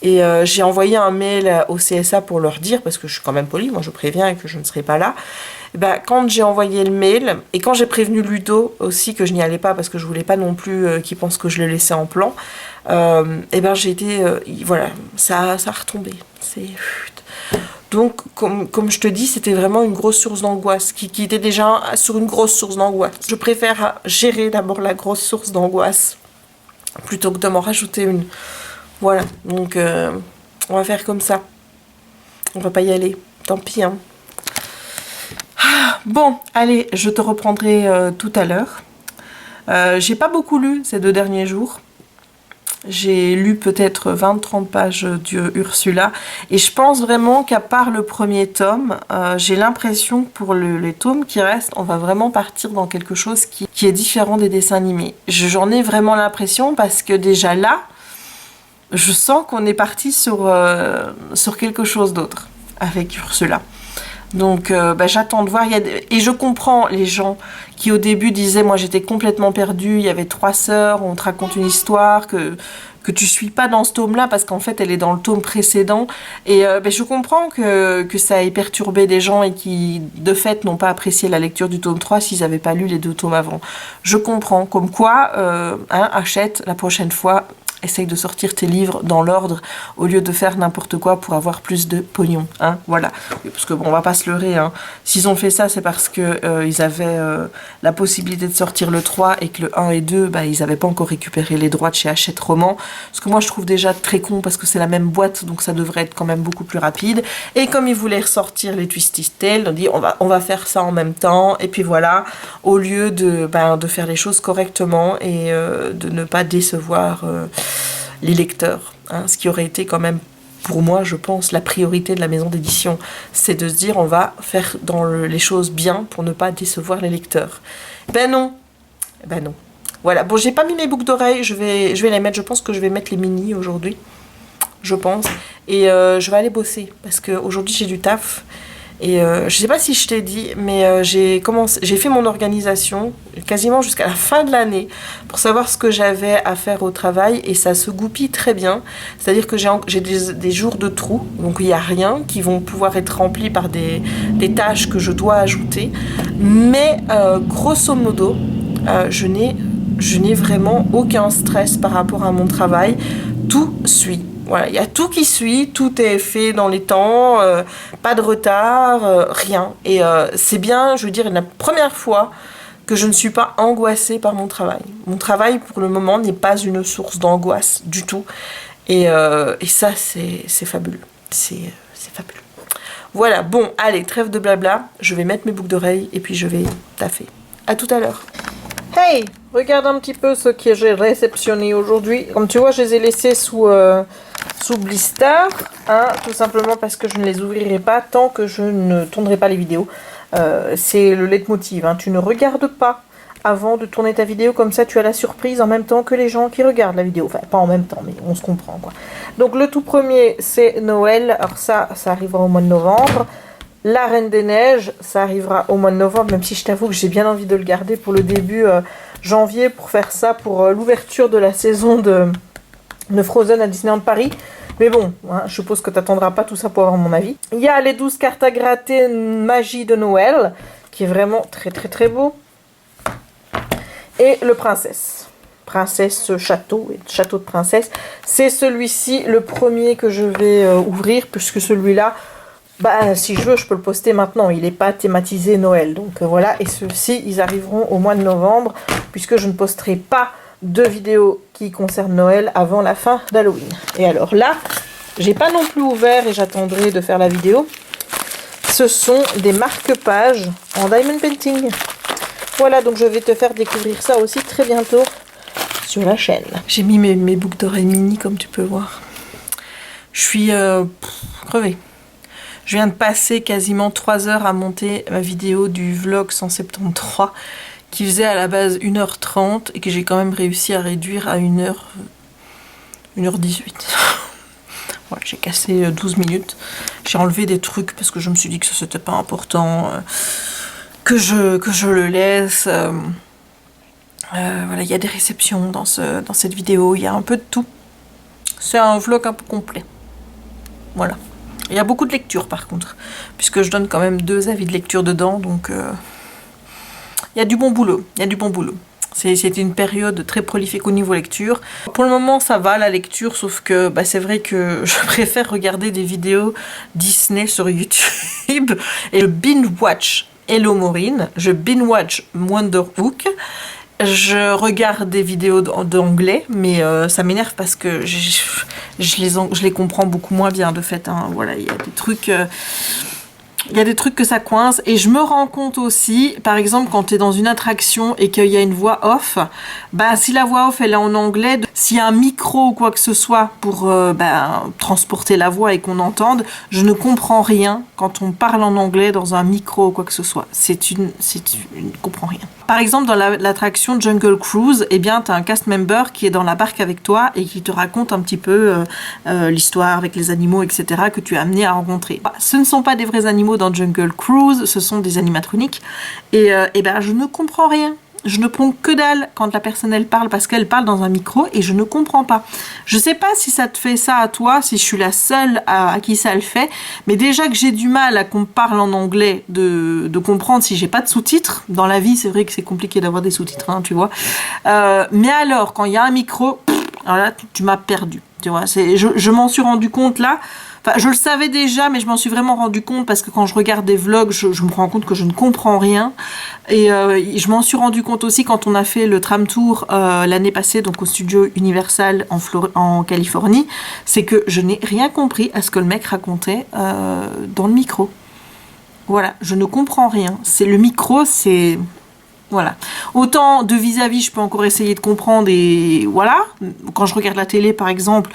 Et j'ai envoyé un mail au CSA pour leur dire, parce que je suis quand même polie, moi je préviens que je ne serai pas là. Et ben, quand j'ai envoyé le mail, et quand j'ai prévenu Ludo aussi que je n'y allais pas, parce que je voulais pas non plus qu'il pense que je le laissais en plan, et ben j'ai été, voilà, ça a retombé. Donc, comme je te dis, c'était vraiment une grosse source d'angoisse, qui était déjà sur une grosse source d'angoisse. Je préfère gérer d'abord la grosse source d'angoisse, plutôt que de m'en rajouter une. Voilà, donc on va faire comme ça. On va pas y aller, tant pis. Hein. Bon, allez, je te reprendrai tout à l'heure. J'ai pas beaucoup lu ces 2 derniers jours. J'ai lu peut-être 20-30 pages d'Ursula. Et je pense vraiment qu'à part le premier tome, j'ai l'impression que pour les tomes qui restent, on va vraiment partir dans quelque chose qui est différent des dessins animés. J'en ai vraiment l'impression parce que déjà là, je sens qu'on est parti sur quelque chose d'autre avec Ursula. Donc j'attends de voir. Et je comprends les gens qui au début disaient, moi j'étais complètement perdue, il y avait 3 sœurs, on te raconte une histoire que tu suis pas dans ce tome-là parce qu'en fait elle est dans le tome précédent. Et je comprends que ça ait perturbé des gens et qui de fait n'ont pas apprécié la lecture du tome 3 s'ils n'avaient pas lu les 2 tomes avant. Je comprends. Comme quoi, achète la prochaine fois. Essaye de sortir tes livres dans l'ordre au lieu de faire n'importe quoi pour avoir plus de pognon, hein, voilà. Parce que bon, on va pas se leurrer, hein. S'ils ont fait ça, c'est parce que ils avaient la possibilité de sortir le 3 et que le 1 et 2, ils avaient pas encore récupéré les droits de chez Hachette Roman. Ce que moi je trouve déjà très con parce que c'est la même boîte, donc ça devrait être quand même beaucoup plus rapide. Et comme ils voulaient ressortir les Twisted Tales, on dit on va faire ça en même temps. Et puis voilà, au lieu de faire les choses correctement et de ne pas décevoir les lecteurs, hein, ce qui aurait été quand même pour moi, je pense, la priorité de la maison d'édition, c'est de se dire on va faire les choses bien pour ne pas décevoir les lecteurs. Ben non. Voilà, bon, j'ai pas mis mes boucles d'oreilles, je vais les mettre, je pense que je vais mettre les mini aujourd'hui, je pense, et je vais aller bosser, parce qu'aujourd'hui j'ai du taf. Et je sais pas si je t'ai dit, mais j'ai fait mon organisation quasiment jusqu'à la fin de l'année pour savoir ce que j'avais à faire au travail et ça se goupille très bien. C'est-à-dire que j'ai des jours de trous, donc il n'y a rien, qui vont pouvoir être remplis par des tâches que je dois ajouter. Mais grosso modo, je n'ai vraiment aucun stress par rapport à mon travail. Tout suit. Voilà, il y a tout qui suit, tout est fait dans les temps, pas de retard, rien. Et c'est bien, je veux dire, la première fois que je ne suis pas angoissée par mon travail. Mon travail, pour le moment, n'est pas une source d'angoisse du tout. Et ça, c'est fabuleux. C'est fabuleux. Voilà, bon, allez, trêve de blabla. Je vais mettre mes boucles d'oreilles et puis je vais taffer. À tout à l'heure. Hey, regarde un petit peu ce que j'ai réceptionné aujourd'hui. Comme tu vois, je les ai laissés sous blister, hein, tout simplement parce que je ne les ouvrirai pas tant que je ne tournerai pas les vidéos. C'est le leitmotiv, hein. Tu ne regardes pas avant de tourner ta vidéo, comme ça tu as la surprise en même temps que les gens qui regardent la vidéo. Enfin, pas en même temps, mais on se comprend, quoi. Donc le tout premier, c'est Noël. Alors ça arrivera au mois de novembre. La Reine des Neiges, ça arrivera au mois de novembre, même si je t'avoue que j'ai bien envie de le garder pour le début janvier, pour faire ça pour l'ouverture de la saison de Frozen à Disneyland Paris. Mais bon, hein, je suppose que tu n'attendras pas tout ça pour avoir mon avis. Il y a les 12 cartes à gratter Magie de Noël, qui est vraiment très très très beau. Et le Princesse. Princesse Château, Château de Princesse. C'est celui-ci, le premier que je vais ouvrir, puisque celui-là, si je veux, je peux le poster maintenant. Il n'est pas thématisé Noël. Donc voilà, et ceux-ci, ils arriveront au mois de novembre, puisque je ne posterai pas de vidéos qui concernent Noël avant la fin d'Halloween. Et alors là, j'ai pas non plus ouvert et j'attendrai de faire la vidéo. Ce sont des marque-pages en diamond painting. Voilà, donc je vais te faire découvrir ça aussi très bientôt sur la chaîne. J'ai mis mes boucles d'oreilles mini, comme tu peux voir. Je suis crevée. Je viens de passer quasiment 3 heures à monter ma vidéo du vlog 173 qui faisait à la base 1h30 et que j'ai quand même réussi à réduire à 1h 1h18. Voilà, j'ai cassé 12 minutes. J'ai enlevé des trucs parce que je me suis dit que c'était pas important, que je le laisse. Voilà, il y a des réceptions dans cette vidéo, il y a un peu de tout. C'est un vlog un peu complet. Voilà. Il y a beaucoup de lectures par contre, puisque je donne quand même 2 avis de lecture dedans, donc il y a du bon boulot, il y a du bon boulot. C'était une période très prolifique au niveau lecture. Pour le moment, ça va la lecture, sauf que bah, c'est vrai que je préfère regarder des vidéos Disney sur YouTube et je binge-watch Hello Maureen, je binge-watch Wonderhook. Je regarde des vidéos d'anglais, mais ça m'énerve parce que je les comprends beaucoup moins bien de fait. Hein. Voilà, il y a des trucs... Il y a des trucs que ça coince et je me rends compte aussi, par exemple quand tu es dans une attraction et qu'il y a une voix off, bah si la voix off elle est en anglais, s'il y a un micro ou quoi que ce soit pour transporter la voix et qu'on entende, je ne comprends rien quand on parle en anglais dans un micro ou quoi que ce soit. Je ne comprends rien. Par exemple dans l'attraction Jungle Cruise, eh bien tu as un cast member qui est dans la barque avec toi et qui te raconte un petit peu l'histoire avec les animaux, etc. que tu es amené à rencontrer. Bah, ce ne sont pas des vrais animaux dans Jungle Cruise, ce sont des animatroniques et ben je ne comprends rien. Je ne prends que dalle quand la personne elle parle parce qu'elle parle dans un micro et je ne comprends pas. Je sais pas si ça te fait ça à toi, si je suis la seule à qui ça le fait, mais déjà que j'ai du mal à qu'on parle en anglais de comprendre si j'ai pas de sous-titres. Dans la vie, c'est vrai que c'est compliqué d'avoir des sous-titres, hein, tu vois. Mais alors, quand il y a un micro, alors là, tu m'as perdu. Tu vois, je m'en suis rendu compte là. Enfin, je le savais déjà, mais je m'en suis vraiment rendu compte parce que quand je regarde des vlogs, je me rends compte que je ne comprends rien. Et je m'en suis rendu compte aussi quand on a fait le tram tour l'année passée, donc au studio Universal en Californie, c'est que je n'ai rien compris à ce que le mec racontait dans le micro. Voilà, je ne comprends rien. C'est le micro, c'est... Voilà. Autant de vis-à-vis, je peux encore essayer de comprendre et voilà. Quand je regarde la télé, par exemple...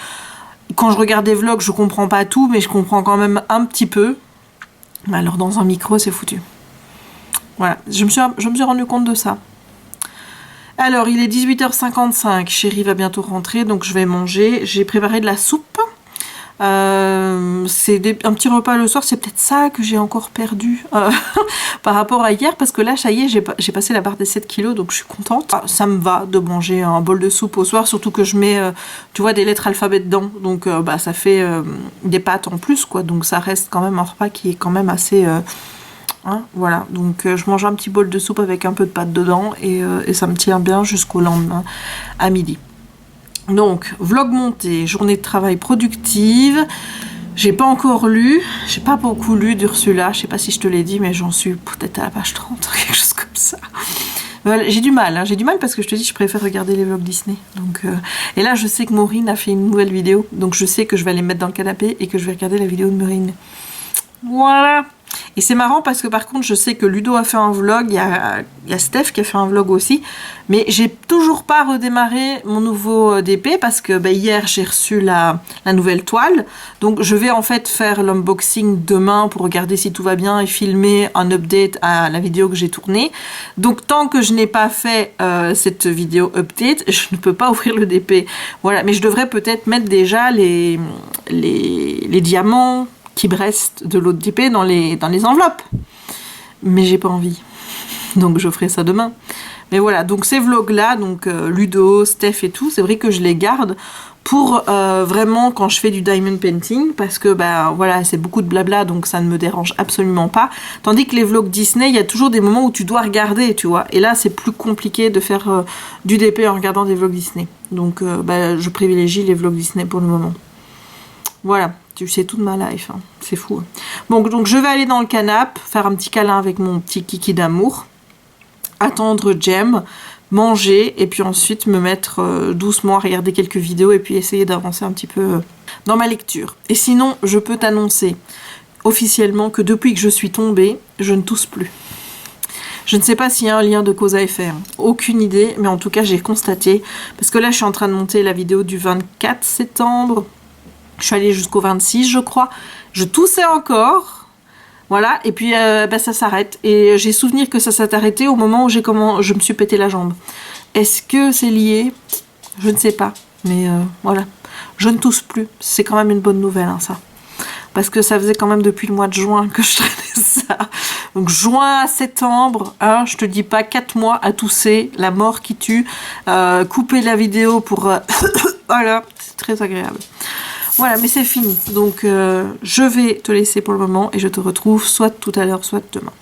Quand je regarde des vlogs, je comprends pas tout, mais je comprends quand même un petit peu. Mais alors dans un micro, c'est foutu. Voilà, je me suis rendu compte de ça. Alors, il est 18h55, chérie va bientôt rentrer, donc je vais manger. J'ai préparé de la soupe. C'est un petit repas le soir, c'est peut-être ça que j'ai encore perdu par rapport à hier, parce que là, ça y est, j'ai passé la barre des 7 kilos, donc je suis contente. Ça me va de manger un bol de soupe au soir, surtout que je mets, tu vois, des lettres alphabet dedans, donc ça fait des pâtes en plus, quoi, donc ça reste quand même un repas qui est quand même assez... Hein, voilà, donc je mange un petit bol de soupe avec un peu de pâte dedans, et ça me tient bien jusqu'au lendemain, à midi. Donc, vlog monté, journée de travail productive. J'ai pas encore lu, j'ai pas beaucoup lu d'Ursula, je sais pas si je te l'ai dit, mais j'en suis peut-être à la page 30, quelque chose comme ça. Voilà, j'ai du mal parce que je te dis, je préfère regarder les vlogs Disney. Donc, et là, je sais que Maureen a fait une nouvelle vidéo, donc je sais que je vais aller mettre dans le canapé et que je vais regarder la vidéo de Maureen. Voilà. Et c'est marrant parce que par contre je sais que Ludo a fait un vlog, il y a Steph qui a fait un vlog aussi, mais j'ai toujours pas redémarré mon nouveau DP parce que hier j'ai reçu la nouvelle toile, donc je vais en fait faire l'unboxing demain pour regarder si tout va bien et filmer un update à la vidéo que j'ai tournée. Donc tant que je n'ai pas fait cette vidéo update, je ne peux pas ouvrir le DP. Voilà, mais je devrais peut-être mettre déjà les diamants qui me reste de l'autre DP dans les enveloppes. Mais j'ai pas envie. Donc je ferai ça demain. Mais voilà, donc ces vlogs-là, donc Ludo, Steph et tout, c'est vrai que je les garde pour vraiment quand je fais du diamond painting, parce que voilà, c'est beaucoup de blabla, donc ça ne me dérange absolument pas. Tandis que les vlogs Disney, il y a toujours des moments où tu dois regarder, tu vois. Et là, c'est plus compliqué de faire du DP en regardant des vlogs Disney. Donc je privilégie les vlogs Disney pour le moment. Voilà. Tu sais toute ma life, hein. C'est fou. Hein. Bon, donc je vais aller dans le canapé, faire un petit câlin avec mon petit kiki d'amour, attendre Jem, manger, et puis ensuite me mettre doucement à regarder quelques vidéos, et puis essayer d'avancer un petit peu dans ma lecture. Et sinon, je peux t'annoncer officiellement que depuis que je suis tombée, je ne tousse plus. Je ne sais pas s'il y a un lien de cause à effet, hein. Aucune idée, mais en tout cas j'ai constaté, parce que là je suis en train de monter la vidéo du 24 septembre, je suis allée jusqu'au 26, je crois. Je toussais encore. Voilà. Et puis, ça s'arrête. Et j'ai souvenir que ça s'est arrêté au moment où je me suis pété la jambe. Est-ce que c'est lié? Je ne sais pas. Mais voilà. Je ne tousse plus. C'est quand même une bonne nouvelle, hein, ça. Parce que ça faisait quand même depuis le mois de juin que je traînais ça. Donc juin à septembre, hein, je te dis pas 4 mois à tousser, la mort qui tue, couper la vidéo pour... voilà, c'est très agréable. Voilà, mais c'est fini. Donc je vais te laisser pour le moment et je te retrouve soit tout à l'heure, soit demain.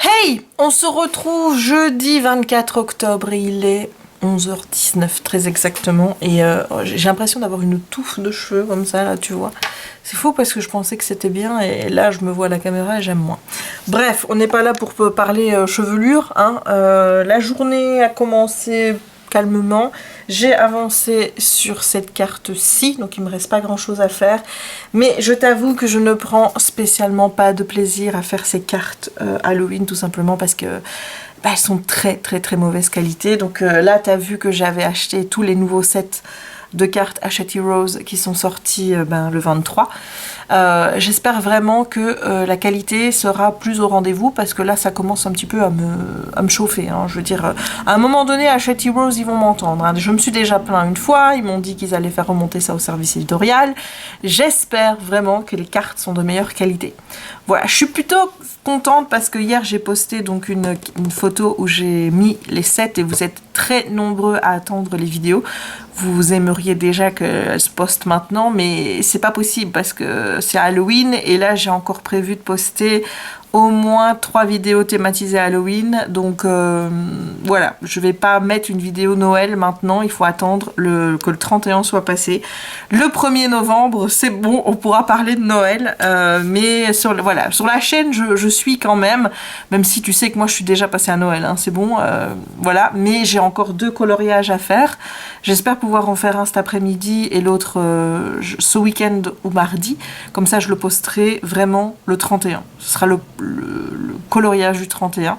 Hey, on se retrouve jeudi 24 octobre et il est 11h19 très exactement et j'ai l'impression d'avoir une touffe de cheveux comme ça là, tu vois. C'est faux parce que je pensais que c'était bien et là je me vois à la caméra et j'aime moins. Bref, on n'est pas là pour parler chevelure, hein. La journée a commencé calmement. J'ai avancé sur cette carte-ci, donc il me reste pas grand-chose à faire. Mais je t'avoue que je ne prends spécialement pas de plaisir à faire ces cartes Halloween, tout simplement parce que elles sont très mauvaise qualité. Donc là, tu as vu que j'avais acheté tous les nouveaux sets de cartes Hachette Heroes qui sont sortis le 23. J'espère vraiment que la qualité sera plus au rendez-vous parce que là ça commence un petit peu à me chauffer, hein. Je veux dire, à un moment donné Hachette Heroes ils vont m'entendre, hein. Je me suis déjà plaint une fois, ils m'ont dit qu'ils allaient faire remonter ça au service éditorial. J'espère vraiment que les cartes sont de meilleure qualité. Voilà, je suis plutôt contente parce que hier j'ai posté donc une photo où j'ai mis les sets et vous êtes très nombreux à attendre les vidéos. Vous aimeriez déjà qu'elles se postent maintenant, mais c'est pas possible parce que c'est Halloween et là j'ai encore prévu de poster au moins 3 vidéos thématisées Halloween. Donc voilà, je vais pas mettre une vidéo Noël maintenant, il faut attendre que le 31 soit passé. Le 1er novembre, c'est bon, on pourra parler de Noël, mais sur la chaîne, je suis quand même si tu sais que moi je suis déjà passée à Noël, hein, c'est bon, voilà, mais j'ai encore 2 coloriages à faire. J'espère pouvoir en faire un cet après-midi et l'autre ce week-end ou mardi, comme ça je le posterai vraiment le 31. Ce sera le coloriage du 31.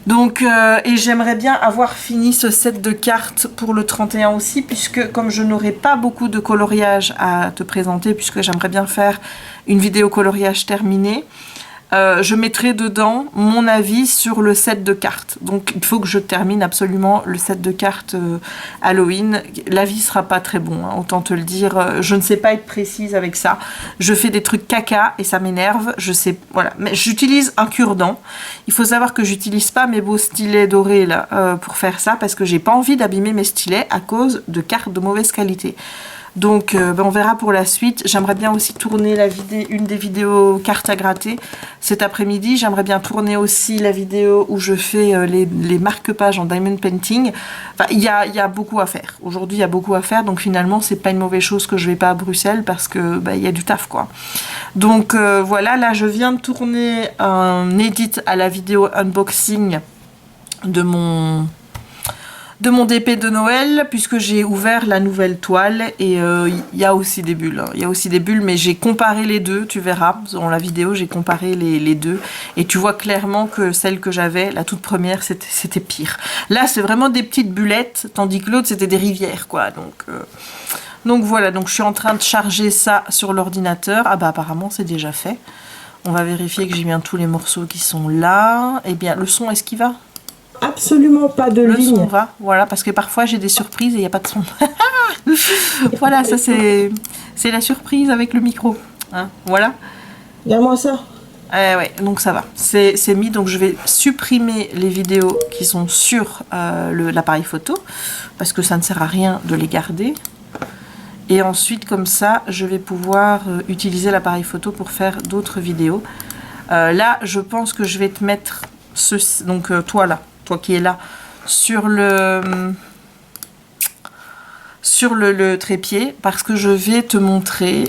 Donc, et j'aimerais bien avoir fini ce set de cartes pour le 31 aussi, puisque comme je n'aurai pas beaucoup de coloriage à te présenter, puisque j'aimerais bien faire une vidéo coloriage terminée, je mettrai dedans mon avis sur le set de cartes. Donc il faut que je termine absolument le set de cartes Halloween. L'avis sera pas très bon, hein, autant te le dire. Je ne sais pas être précise avec ça. Je fais des trucs caca et ça m'énerve. Je sais, voilà. Mais j'utilise un cure-dent. Il faut savoir que j'utilise pas mes beaux stylets dorés là pour faire ça parce que j'ai pas envie d'abîmer mes stylets à cause de cartes de mauvaise qualité. Donc on verra pour la suite. J'aimerais bien aussi tourner une des vidéos cartes à gratter cet après-midi. J'aimerais bien tourner aussi la vidéo où je fais les marque-pages en diamond painting. Enfin, il y a beaucoup à faire. Aujourd'hui, il y a beaucoup à faire. Donc finalement, c'est pas une mauvaise chose que je vais pas à Bruxelles parce que il y a du taf, quoi. Donc voilà, là, je viens de tourner un edit à la vidéo unboxing de mon DP de Noël, puisque j'ai ouvert la nouvelle toile et il y a aussi des bulles. Il y a aussi des bulles, mais j'ai comparé les deux, tu verras. Dans la vidéo, j'ai comparé les deux. Et tu vois clairement que celle que j'avais, la toute première, c'était pire. Là, c'est vraiment des petites bullettes, tandis que l'autre, c'était des rivières, quoi. Donc voilà, donc je suis en train de charger ça sur l'ordinateur. Ah bah apparemment, c'est déjà fait. On va vérifier que j'ai bien tous les morceaux qui sont là. Eh bien, le son, est-ce qu'il va ? Absolument pas de Le ligne. son va, voilà, parce que parfois j'ai des surprises et il n'y a pas de son. Voilà, ça c'est la surprise avec le micro. Hein, voilà. Regarde-moi ça. Ouais, donc ça va. C'est mis, donc je vais supprimer les vidéos qui sont sur l'appareil photo, parce que ça ne sert à rien de les garder. Et ensuite, comme ça, je vais pouvoir utiliser l'appareil photo pour faire d'autres vidéos. Là, je pense que je vais te mettre ceci, donc toi là. Toi qui es là, sur le trépied, parce que je vais te montrer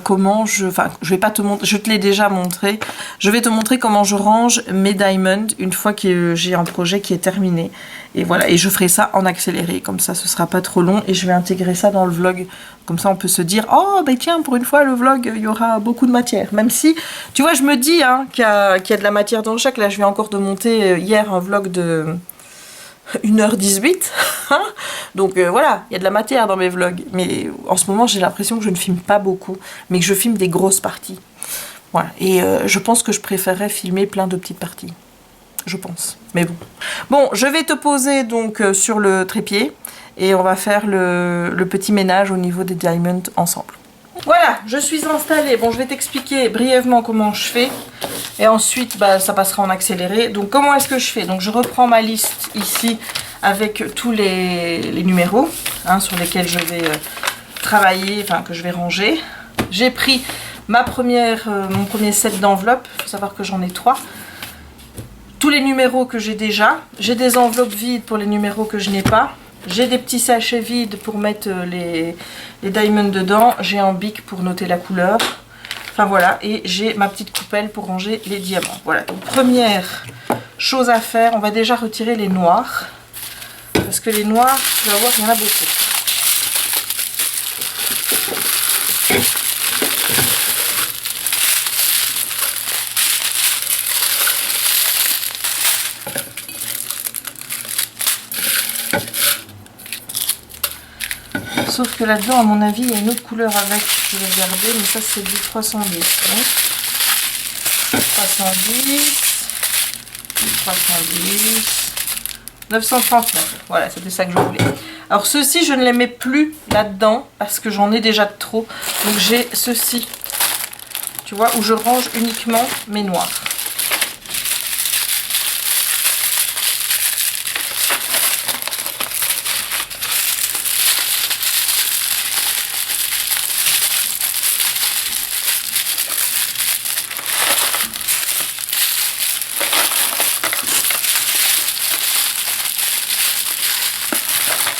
comment je vais pas te montrer, je te l'ai déjà montré, je vais te montrer comment je range mes diamonds une fois que j'ai un projet qui est terminé. Et voilà, et je ferai ça en accéléré, comme ça ce sera pas trop long, et je vais intégrer ça dans le vlog, comme ça on peut se dire, oh ben tiens, pour une fois le vlog, il y aura beaucoup de matière, même si, tu vois, je me dis hein, qu'il y a de la matière dans chaque. Là je viens encore de monter hier un vlog de 1h18, hein. Donc voilà, il y a de la matière dans mes vlogs, mais en ce moment j'ai l'impression que je ne filme pas beaucoup, mais que je filme des grosses parties. Voilà, et je pense que je préférerais filmer plein de petites parties. Je pense, mais bon. Bon, je vais te poser donc sur le trépied et on va faire le petit ménage au niveau des diamonds ensemble. Voilà, je suis installée. Bon, je vais t'expliquer brièvement comment je fais et ensuite bah, ça passera en accéléré. Donc comment est-ce que je fais? Donc je reprends ma liste ici avec tous les numéros hein, sur lesquels je vais travailler, enfin que je vais ranger. J'ai pris mon premier set d'enveloppes, il faut savoir que j'en ai 3. Tous les numéros que j'ai déjà, j'ai des enveloppes vides pour les numéros que je n'ai pas. J'ai des petits sachets vides pour mettre les diamonds dedans. J'ai un bic pour noter la couleur. Enfin voilà, et j'ai ma petite coupelle pour ranger les diamants. Voilà, donc première chose à faire, on va déjà retirer les noirs. Parce que les noirs, tu vas voir, il y en a beaucoup. Sauf que là-dedans, à mon avis, il y a une autre couleur avec. Je vais regarder, mais ça, c'est du 310. Donc. 310. 310. 939. Voilà, c'était ça que je voulais. Alors, ceux-ci, je ne les mets plus là-dedans parce que j'en ai déjà de trop. Donc, j'ai ceux-ci, tu vois, où je range uniquement mes noirs.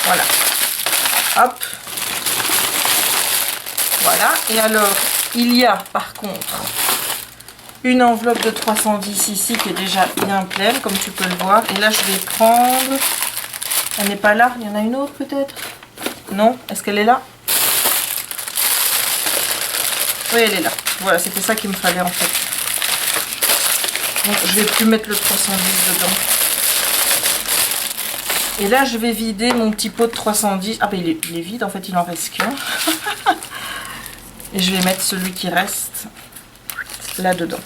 Voilà, hop, voilà, et alors, il y a par contre une enveloppe de 310 ici qui est déjà bien pleine, comme tu peux le voir, et là je vais prendre, elle n'est pas là, il y en a une autre peut-être? Non, est-ce qu'elle est là? Oui, elle est là, voilà, c'était ça qu'il me fallait en fait. Donc je vais plus mettre le 310 dedans. Et là, je vais vider mon petit pot de 310. Ah, ben il est vide, en fait, il en reste qu'un. Et je vais mettre celui qui reste là-dedans.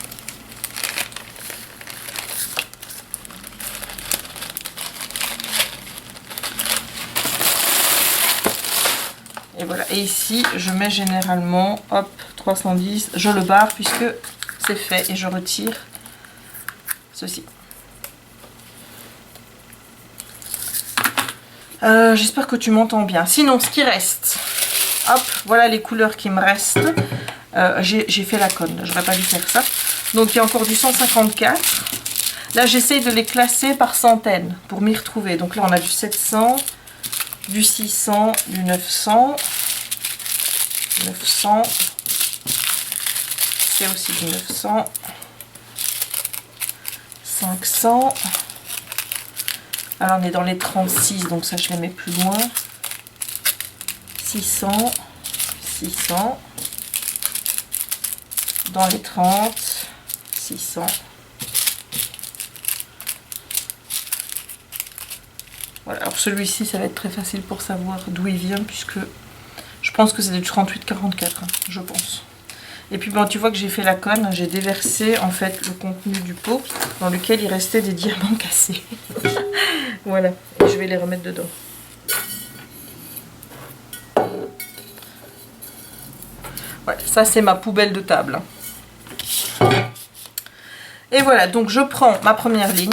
Et voilà. Et ici, je mets généralement, hop, 310. Je le barre puisque c'est fait. Et je retire ceci. J'espère que tu m'entends bien. Sinon, ce qui reste, hop, voilà les couleurs qui me restent. J'ai fait la conne, j'aurais pas dû faire ça. Donc, il y a encore du 154. Là, j'essaye de les classer par centaines pour m'y retrouver. Donc là, on a du 700, du 600, du 900. 900. C'est aussi du 900. 500. Alors on est dans les 36, donc ça je les mets plus loin. 600, 600. Dans les 30, 600. Voilà, alors celui-ci ça va être très facile pour savoir d'où il vient puisque je pense que c'est du 38-44, hein, je pense. Et puis bon, tu vois que j'ai fait la conne, j'ai déversé en fait le contenu du pot dans lequel il restait des diamants cassés. Voilà, et je vais les remettre dedans. Voilà, ça c'est ma poubelle de table. Et voilà, donc je prends ma première ligne.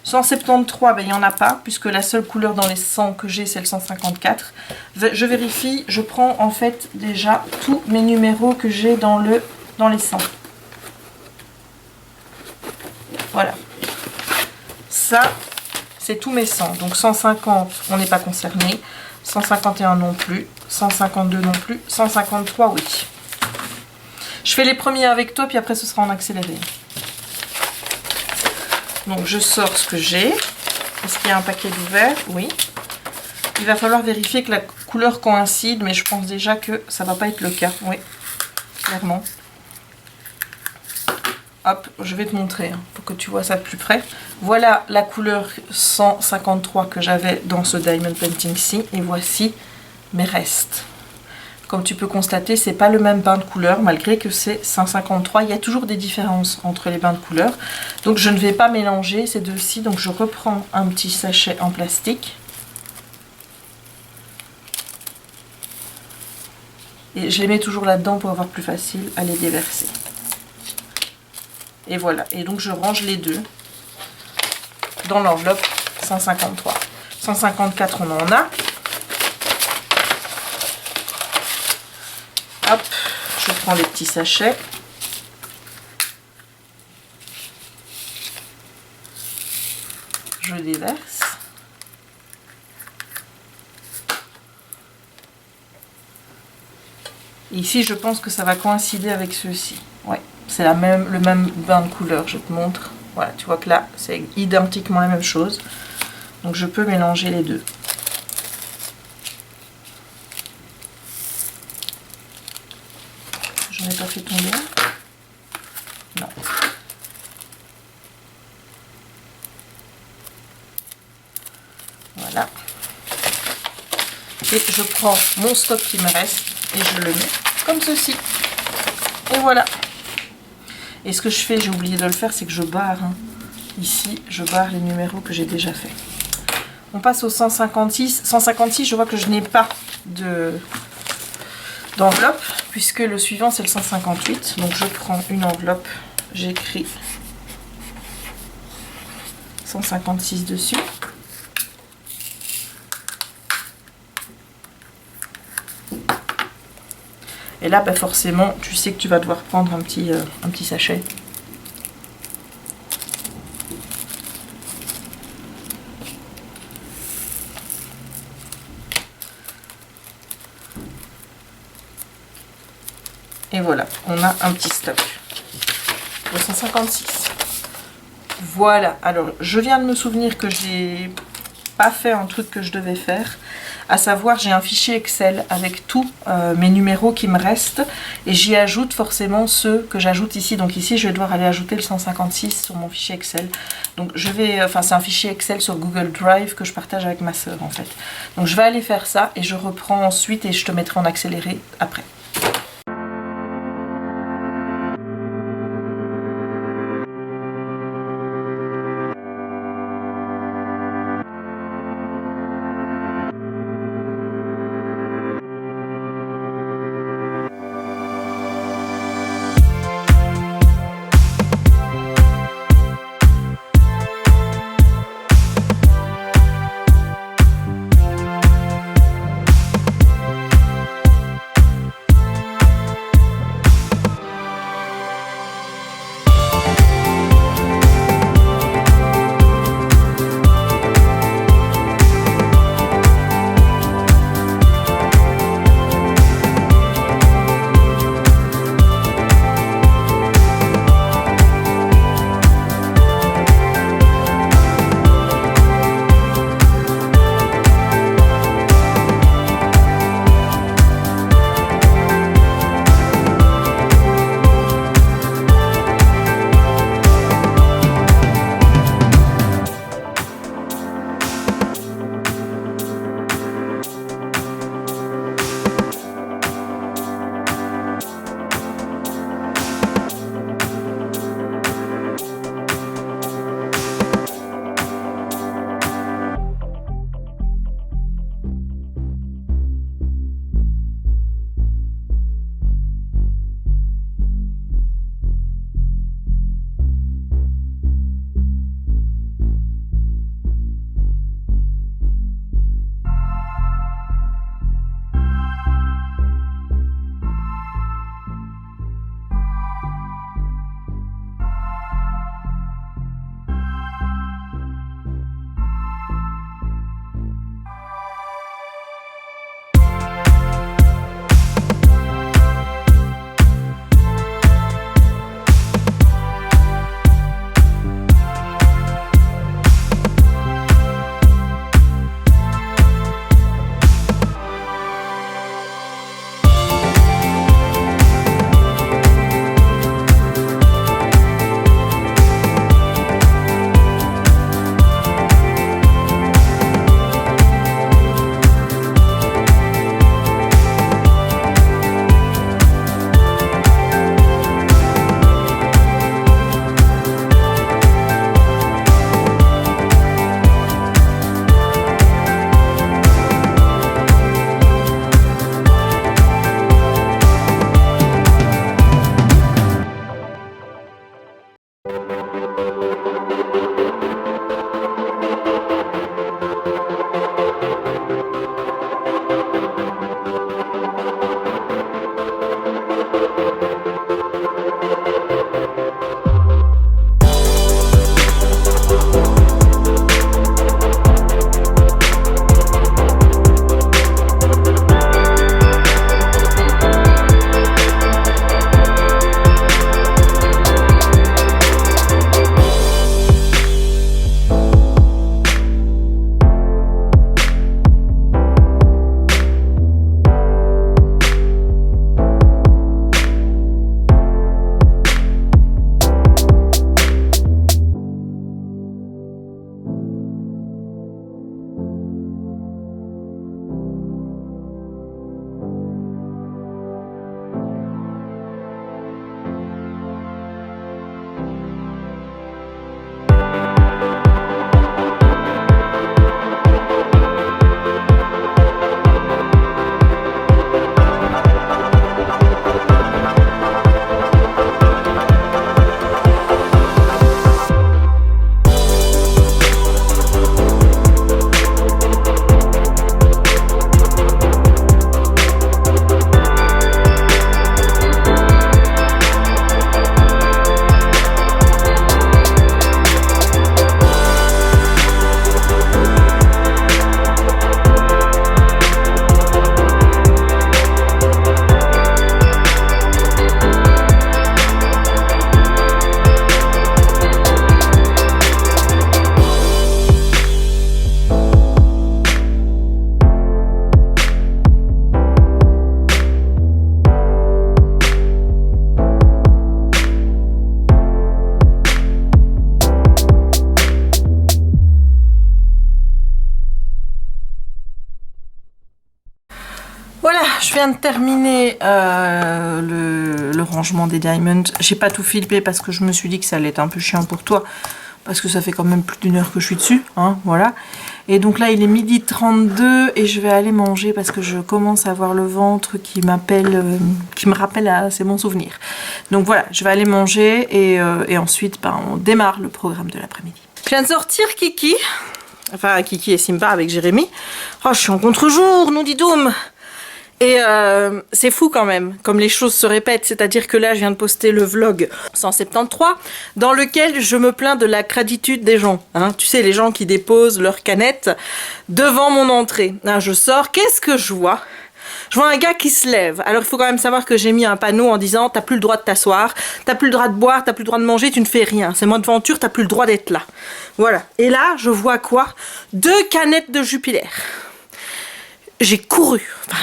173, ben, il n'y en a pas, puisque la seule couleur dans les 100 que j'ai, c'est le 154. Je vérifie, je prends en fait déjà tous mes numéros que j'ai dans les 100. Voilà. Ça, c'est tous mes 100. Donc 150, on n'est pas concerné. 151 non plus. 152 non plus. 153, oui. Je fais les premiers avec toi, puis après ce sera en accéléré. Donc je sors ce que j'ai. Est-ce qu'il y a un paquet d'ouvert? Oui. Il va falloir vérifier que la couleur coïncide, mais je pense déjà que ça va pas être le cas. Oui, clairement. Hop, je vais te montrer hein, pour que tu vois ça de plus près. Voilà la couleur 153 que j'avais dans ce Diamond Painting-ci. Et voici mes restes. Comme tu peux constater, c'est pas le même bain de couleur, malgré que c'est 153. Il y a toujours des différences entre les bains de couleur. Donc je ne vais pas mélanger ces deux-ci. Donc je reprends un petit sachet en plastique. Et je les mets toujours là-dedans pour avoir plus facile à les déverser. Et voilà, et donc je range les deux dans l'enveloppe 153. 154 on en a. Hop, je prends les petits sachets. Je déverse. Ici, je pense que ça va coïncider avec ceux-ci. Ouais, c'est le même bain de couleur, je te montre. Voilà, tu vois que là, c'est identiquement la même chose. Donc, je peux mélanger les deux. J'en ai pas fait tomber. Non. Voilà. Et je prends mon stock qui me reste et je le mets comme ceci. Et voilà. Et ce que je fais, j'ai oublié de le faire, c'est que je barre. Hein. Ici, je barre les numéros que j'ai déjà fait. On passe au 156. 156, je vois que je n'ai pas d'enveloppe, puisque le suivant, c'est le 158. Donc, je prends une enveloppe, j'écris 156 dessus. Et là, bah forcément, tu sais que tu vas devoir prendre un petit sachet. Et voilà, on a un petit stock. Le 156. Voilà, alors je viens de me souvenir que j'ai pas fait un truc que je devais faire. À savoir, j'ai un fichier Excel avec tous mes numéros qui me restent et j'y ajoute forcément ceux que j'ajoute ici. Donc ici, je vais devoir aller ajouter le 156 sur mon fichier Excel. Donc je vais, enfin c'est un fichier Excel sur Google Drive que je partage avec ma soeur en fait. Donc je vais aller faire ça et je reprends ensuite et je te mettrai en accéléré après. viens de terminer le rangement des diamonds. J'ai pas tout filmé parce que je me suis dit que ça allait être un peu chiant pour toi. Parce que ça fait quand même plus d'1 heure que je suis dessus, hein, voilà. Et donc là, il est 12h32 et je vais aller manger parce que je commence à avoir le ventre qui m'appelle, qui me rappelle à ces bons souvenirs. Donc voilà, je vais aller manger et ensuite, ben, on démarre le programme de l'après-midi. Je viens de sortir Kiki, enfin Kiki et Simba avec Jérémy. Oh, je suis en contre-jour, non dis donc. Et c'est fou quand même, comme les choses se répètent, c'est-à-dire que là je viens de poster le vlog 173 dans lequel je me plains de la craditude des gens, hein. Tu sais, les gens qui déposent leurs canettes devant mon entrée. Là, je sors, qu'est-ce que je vois? Je vois un gars qui se lève. Alors il faut quand même savoir que j'ai mis un panneau en disant t'as plus le droit de t'asseoir, t'as plus le droit de boire, t'as plus le droit de manger, tu ne fais rien. C'est mon aventure, t'as plus le droit d'être là. Voilà. Et là, je vois quoi? 2 canettes de Jupiler. J'ai couru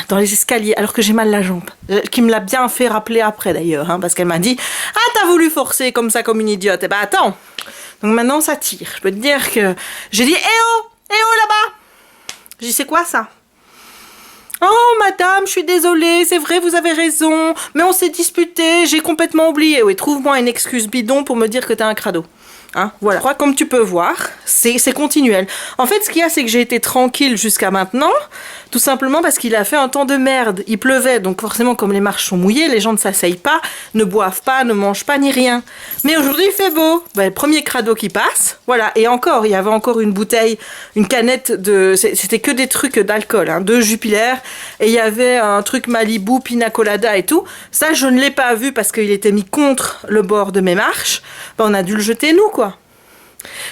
dans les escaliers alors que j'ai mal la jambe, qui me l'a bien fait rappeler après d'ailleurs, hein, parce qu'elle m'a dit « Ah, t'as voulu forcer comme ça, comme une idiote !» Et bah attends. Donc maintenant ça tire. Je peux te dire que j'ai dit « Eh oh là-bas !» J'ai dit « C'est quoi ça ?» Oh madame, je suis désolée, c'est vrai, vous avez raison, mais on s'est disputé, j'ai complètement oublié. Oui, trouve-moi une excuse bidon pour me dire que t'es un crado. Hein, voilà. Je crois que comme tu peux voir, c'est continuel. En fait, ce qu'il y a, c'est que j'ai été tranquille jusqu'à maintenant, tout simplement parce qu'il a fait un temps de merde. Il pleuvait, donc forcément, comme les marches sont mouillées, les gens ne s'asseyent pas, ne boivent pas, ne mangent pas, ni rien. Mais aujourd'hui, il fait beau. Ben, premier crado qui passe, voilà. Et encore, il y avait encore une bouteille, une canette de... C'était que des trucs d'alcool, hein, de Jupiler. Et il y avait un truc Malibu, Pina Colada et tout. Ça, je ne l'ai pas vu parce qu'il était mis contre le bord de mes marches. Ben, on a dû le jeter, nous, quoi.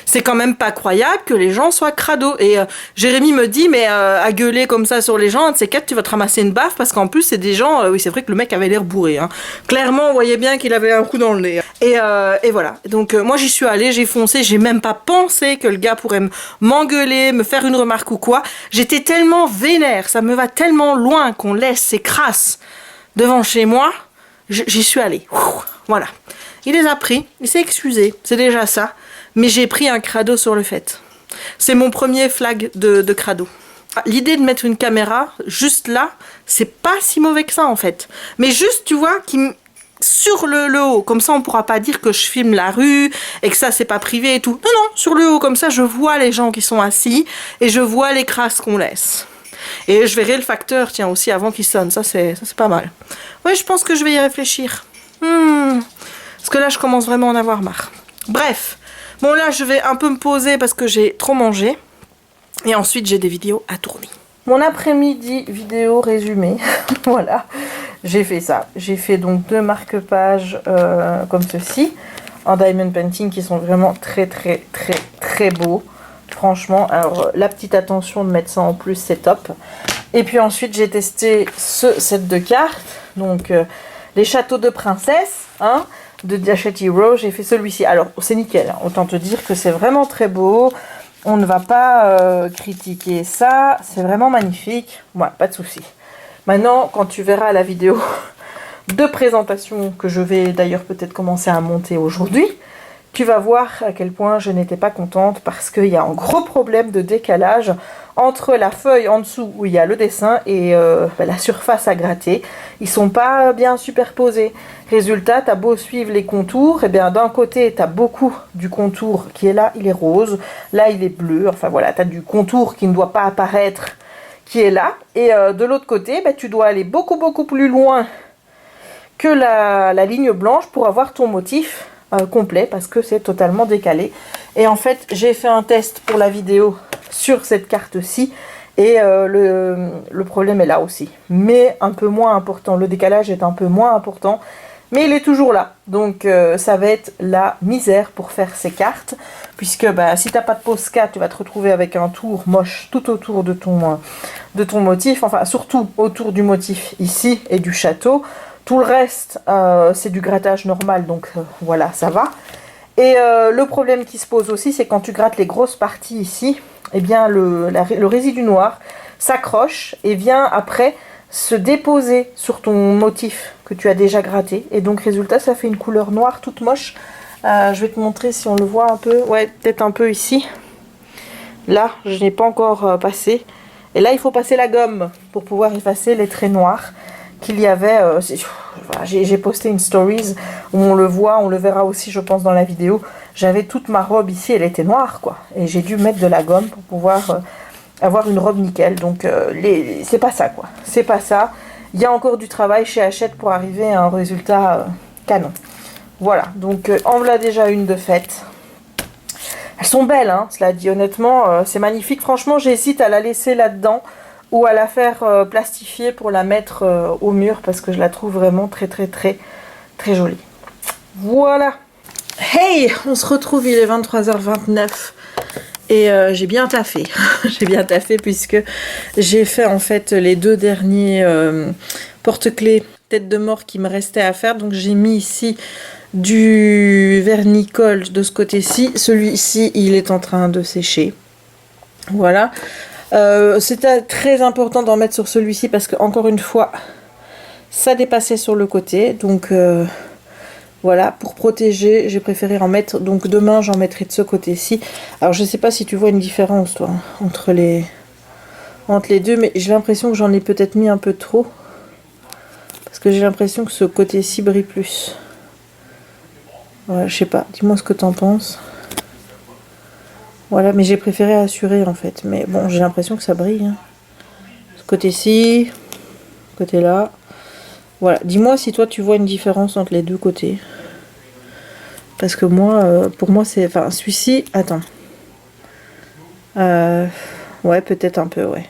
C'est quand même pas croyable que les gens soient crado. Et Jérémy me dit, mais à gueuler comme ça sur les gens, un de ces quatre, tu vas te ramasser une baffe parce qu'en plus, c'est des gens... oui, c'est vrai que le mec avait l'air bourré. Hein. Clairement, on voyait bien qu'il avait un coup dans le nez. Et voilà. Donc, moi, j'y suis allée, j'ai foncé. J'ai même pas pensé que le gars pourrait m'engueuler, me faire une remarque ou quoi. J'étais tellement vénère. Ça me va tellement loin qu'on laisse ces crasses devant chez moi. J'y suis allée. Voilà. Il les a pris. Il s'est excusé. C'est déjà ça. Mais j'ai pris un crado sur le fait. C'est mon premier flag de crado. L'idée de mettre une caméra juste là, c'est pas si mauvais que ça en fait. Mais juste, tu vois, sur le haut, comme ça on pourra pas dire que je filme la rue et que ça c'est pas privé et tout. Non, non, sur le haut, comme ça je vois les gens qui sont assis et je vois les crasses qu'on laisse. Et je verrai le facteur, tiens, aussi avant qu'il sonne. Ça c'est pas mal. Ouais, je pense que je vais y réfléchir. Parce que là, je commence vraiment à en avoir marre. Bref. Bon, là, je vais un peu me poser parce que j'ai trop mangé. Et ensuite, j'ai des vidéos à tourner. Mon après-midi vidéo résumé. Voilà. J'ai fait ça. J'ai fait donc 2 marque-pages comme ceci. En diamond painting qui sont vraiment très, très, très, très beaux. Franchement, alors la petite attention de mettre ça en plus, c'est top. Et puis ensuite, j'ai testé ce set de cartes. Donc, les châteaux de princesse, hein, de Dashet Hero. J'ai fait celui-ci. Alors, c'est nickel. Hein. Autant te dire que c'est vraiment très beau. On ne va pas critiquer ça. C'est vraiment magnifique. Ouais, pas de souci. Maintenant, quand tu verras la vidéo de présentation, que je vais d'ailleurs peut-être commencer à monter aujourd'hui, tu vas voir à quel point je n'étais pas contente parce qu'il y a un gros problème de décalage entre la feuille en dessous où il y a le dessin et la surface à gratter. Ils sont pas bien superposés. Résultat, tu as beau suivre les contours, et bien d'un côté, tu as beaucoup du contour qui est là, il est rose, là il est bleu, enfin voilà, tu as du contour qui ne doit pas apparaître, qui est là. Et de l'autre côté, tu dois aller beaucoup plus loin que la ligne blanche pour avoir ton motif complet parce que c'est totalement décalé. Et en fait, j'ai fait un test pour la vidéo sur cette carte-ci et le problème est là aussi. Mais un peu moins important. Le décalage est un peu moins important. Mais il est toujours là. Donc ça va être la misère pour faire ces cartes. Puisque si tu n'as pas de Posca, tu vas te retrouver avec un tour moche tout autour de ton motif. Enfin, surtout autour du motif ici et du château. Tout le reste, c'est du grattage normal, donc voilà, ça va. Et le problème qui se pose aussi, c'est quand tu grattes les grosses parties ici, eh bien le résidu noir s'accroche et vient après se déposer sur ton motif que tu as déjà gratté. Et donc résultat, ça fait une couleur noire toute moche. Je vais te montrer si on le voit un peu. Ouais, peut-être un peu ici. Là, je n'ai pas encore passé. Et là, il faut passer la gomme pour pouvoir effacer les traits noirs. qu'il y avait... voilà, j'ai posté une stories où on le voit, on le verra aussi je pense dans la vidéo. J'avais toute ma robe ici, elle était noire quoi. Et j'ai dû mettre de la gomme pour pouvoir avoir une robe nickel. Donc c'est pas ça quoi. C'est pas ça. Il y a encore du travail chez Hachette pour arriver à un résultat canon. Voilà, donc en voilà déjà une de faite. Elles sont belles, hein, cela dit, honnêtement, c'est magnifique. Franchement, j'hésite à la laisser là-dedans ou à la faire plastifier pour la mettre au mur parce que je la trouve vraiment très jolie. Voilà. Hey, on se retrouve, il est 23h29 et j'ai bien taffé. J'ai bien taffé puisque j'ai fait en fait les 2 derniers porte-clés tête de mort qui me restait à faire. Donc j'ai mis ici du vernis-colle de ce côté-ci. Celui-ci, il est en train de sécher. Voilà. C'était très important d'en mettre sur celui-ci parce que, encore une fois, ça dépassait sur le côté. Donc, voilà, pour protéger, j'ai préféré en mettre. Donc, demain, j'en mettrai de ce côté-ci. Alors, je ne sais pas si tu vois une différence, toi, entre les deux, mais j'ai l'impression que j'en ai peut-être mis un peu trop. Parce que j'ai l'impression que ce côté-ci brille plus. Voilà, je sais pas, dis-moi ce que t'en penses. Voilà, mais j'ai préféré assurer en fait. Mais bon, j'ai l'impression que ça brille. Hein. Ce côté-ci, côté-là. Voilà, dis-moi si toi tu vois une différence entre les deux côtés. Parce que moi, pour moi c'est... Enfin, celui-ci, attends. Ouais, peut-être un peu, ouais.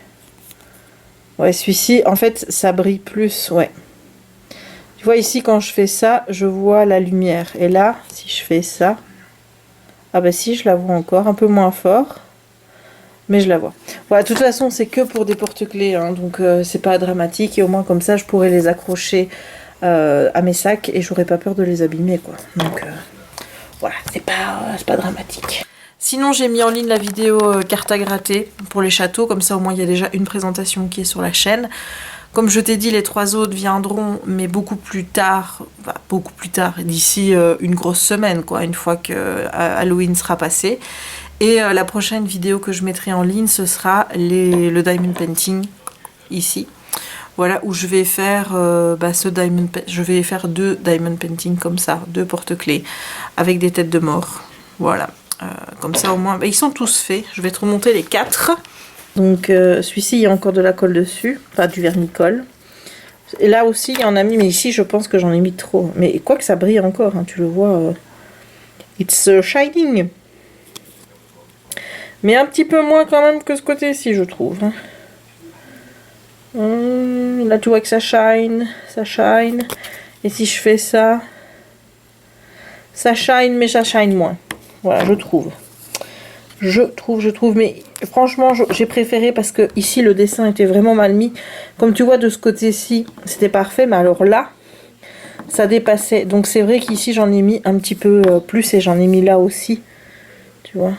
Ouais, celui-ci, en fait, ça brille plus, ouais. Tu vois ici quand je fais ça, je vois la lumière. Et là, si je fais ça, ah bah si, je la vois encore, un peu moins fort, mais je la vois. Voilà, de toute façon, c'est que pour des porte-clés, hein, donc c'est pas dramatique. Et au moins comme ça, je pourrais les accrocher à mes sacs et j'aurais pas peur de les abîmer, quoi. Donc voilà, c'est pas dramatique. Sinon, j'ai mis en ligne la vidéo carte à gratter pour les châteaux, comme ça au moins il y a déjà une présentation qui est sur la chaîne. Comme je t'ai dit, les 3 autres viendront, mais beaucoup plus tard, d'ici une grosse semaine, quoi, une fois que Halloween sera passé. Et la prochaine vidéo que je mettrai en ligne, ce sera le diamond painting, ici. Voilà, où je vais faire je vais faire 2 diamond painting comme ça, 2 porte-clés, avec des têtes de mort. Voilà, comme ça au moins, ils sont tous faits. Je vais te remonter les 4. Donc celui-ci, il y a encore de la colle dessus, enfin du vernis-colle. Et là aussi, il y en a mis, mais ici, je pense que j'en ai mis trop. Mais quoi que ça brille encore, hein, tu le vois. It's shining. Mais un petit peu moins quand même que ce côté-ci, je trouve. Hein. Là, tu vois que ça shine, ça shine. Et si je fais ça, ça shine, mais ça shine moins. Voilà, je trouve. Je trouve, mais franchement, j'ai préféré parce que ici, le dessin était vraiment mal mis. Comme tu vois, de ce côté-ci, c'était parfait, mais alors là, ça dépassait. Donc, c'est vrai qu'ici, j'en ai mis un petit peu plus et j'en ai mis là aussi, tu vois.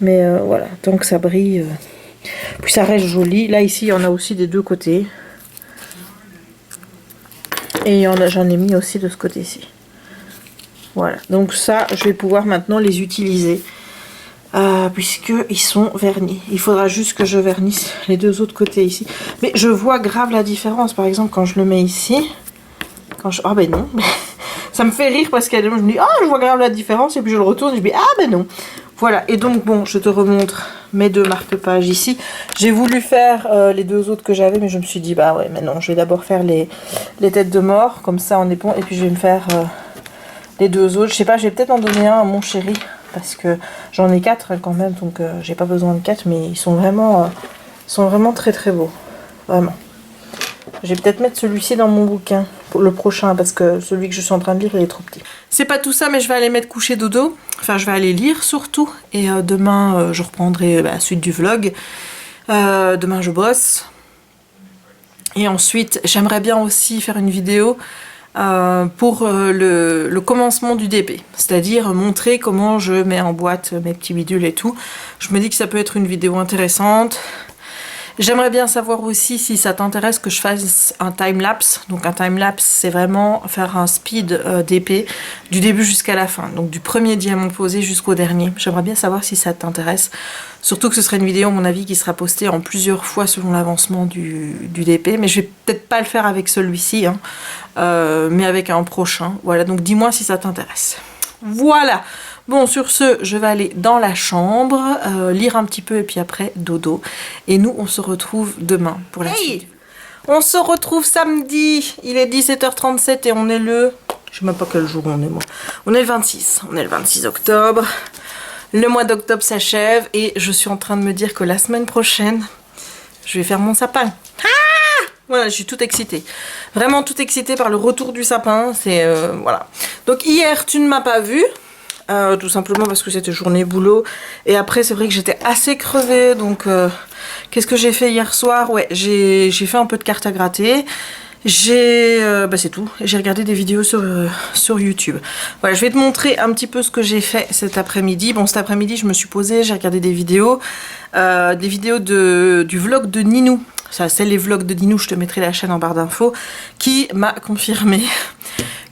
Mais voilà, tant que ça brille, puis ça reste joli. Là, ici, il y en a aussi des 2 côtés. Et j'en ai mis aussi de ce côté-ci. Voilà, donc ça, je vais pouvoir maintenant les utiliser. Puisqu'ils sont vernis. Il faudra juste que je vernisse les 2 autres côtés ici. Mais je vois grave la différence. Par exemple, quand je le mets ici. Ah ben non. Ça me fait rire parce qu'à je me dis, ah, je vois grave la différence. Et puis je le retourne et je me dis, ah ben non. Voilà, et donc bon, je te remontre mes 2 marque-pages ici. J'ai voulu faire les 2 autres que j'avais, mais je me suis dit, bah ouais, mais non, je vais d'abord faire les têtes de mort. Comme ça, on est bon. Et puis je vais me faire... les 2 autres, je sais pas, je vais peut-être en donner un à mon chéri parce que j'en ai 4 quand même, donc j'ai pas besoin de 4, mais ils sont vraiment très beaux, vraiment. Je vais peut-être mettre celui-ci dans mon bouquin pour le prochain parce que celui que je suis en train de lire il est trop petit. C'est pas tout ça, mais je vais aller mettre coucher dodo, enfin je vais aller lire surtout et demain je reprendrai la suite du vlog. Demain je bosse et ensuite j'aimerais bien aussi faire une vidéo pour le commencement du DP, c'est-à-dire montrer comment je mets en boîte mes petits bidules et tout. Je me dis que ça peut être une vidéo intéressante J'aimerais bien savoir aussi si ça t'intéresse que je fasse un time-lapse. Donc un time-lapse, c'est vraiment faire un speed d'épée du début jusqu'à la fin. Donc du premier diamant posé jusqu'au dernier. J'aimerais bien savoir si ça t'intéresse. Surtout que ce serait une vidéo, à mon avis, qui sera postée en plusieurs fois selon l'avancement du DP. Mais je vais peut-être pas le faire avec celui-ci, hein, mais avec un prochain. Voilà, donc dis-moi si ça t'intéresse. Voilà. Bon, sur ce, je vais aller dans la chambre, lire un petit peu et puis après, dodo. Et nous, on se retrouve demain pour la suite. On se retrouve samedi, il est 17h37 et on est le... Je sais même pas quel jour on est, moi. On est le 26, on est le 26 octobre. Le mois d'octobre s'achève et je suis en train de me dire que la semaine prochaine, je vais faire mon sapin. Ah! Voilà, je suis toute excitée. Vraiment toute excitée par le retour du sapin. C'est... voilà. Donc hier, tu ne m'as pas vue. Tout simplement parce que c'était journée boulot. Et après, c'est vrai que j'étais assez crevée. Donc, qu'est-ce que j'ai fait hier soir? Ouais, j'ai fait un peu de cartes à gratter. C'est tout. J'ai regardé des vidéos sur YouTube. Voilà, je vais te montrer un petit peu ce que j'ai fait cet après-midi. Bon, cet après-midi, je me suis posée, j'ai regardé des vidéos du vlog de Ninou. Ça, c'est les vlogs de Ninou, je te mettrai la chaîne en barre d'infos, qui m'a confirmé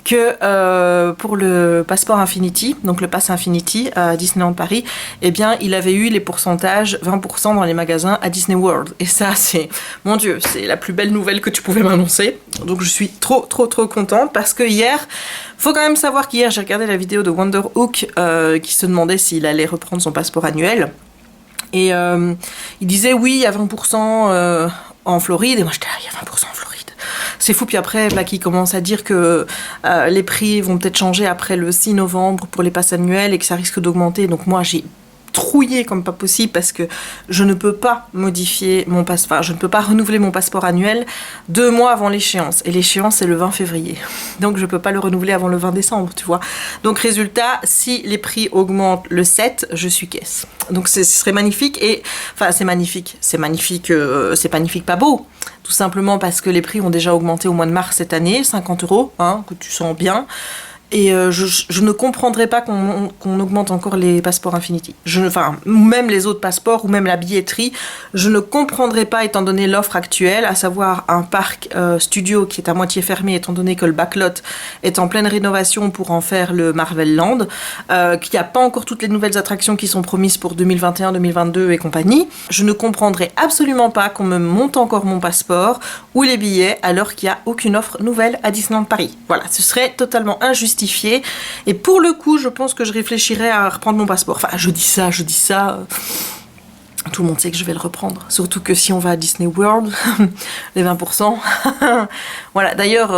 que pour le passeport Infinity, donc le pass Infinity à Disneyland Paris, eh bien il avait eu les pourcentages 20% dans les magasins à Disney World. Et ça, c'est, mon Dieu, c'est la plus belle nouvelle que tu pouvais m'annoncer. Donc je suis trop contente parce que hier, faut quand même savoir qu'hier j'ai regardé la vidéo de Wonder Hook qui se demandait s'il allait reprendre son passeport annuel. Et il disait oui, il y a 20% en Floride. Et moi j'étais là, il y a 20% en Floride. C'est fou, puis après, Blacky commence à dire que les prix vont peut-être changer après le 6 novembre pour les passes annuelles et que ça risque d'augmenter. Donc moi, j'ai trouillé comme pas possible parce que je ne peux pas modifier mon passeport, enfin, je ne peux pas renouveler mon passeport annuel 2 mois avant l'échéance. Et l'échéance, c'est le 20 février. Donc je peux pas le renouveler avant le 20 décembre, tu vois. Donc résultat, si les prix augmentent le 7, je suis caisse. Donc ce serait magnifique et... Enfin, c'est magnifique, c'est magnifique pas beau. Tout simplement parce que les prix ont déjà augmenté au mois de mars cette année, 50 €, hein, que tu sens bien. Et je ne comprendrais pas qu'on augmente encore les passeports Infinity. Enfin, même les autres passeports, ou même la billetterie, je ne comprendrais pas, étant donné l'offre actuelle, à savoir un parc studio qui est à moitié fermé, étant donné que le backlot est en pleine rénovation pour en faire le Marvel Land, qu'il n'y a pas encore toutes les nouvelles attractions qui sont promises pour 2021, 2022 et compagnie. Je ne comprendrais absolument pas qu'on me monte encore mon passeport ou les billets alors qu'il n'y a aucune offre nouvelle à Disneyland Paris. Voilà, ce serait totalement injustifié. Et pour le coup, je pense que je réfléchirais à reprendre mon passeport. Enfin, je dis ça. Tout le monde sait que je vais le reprendre. Surtout que si on va à Disney World, les 20%. Voilà, d'ailleurs,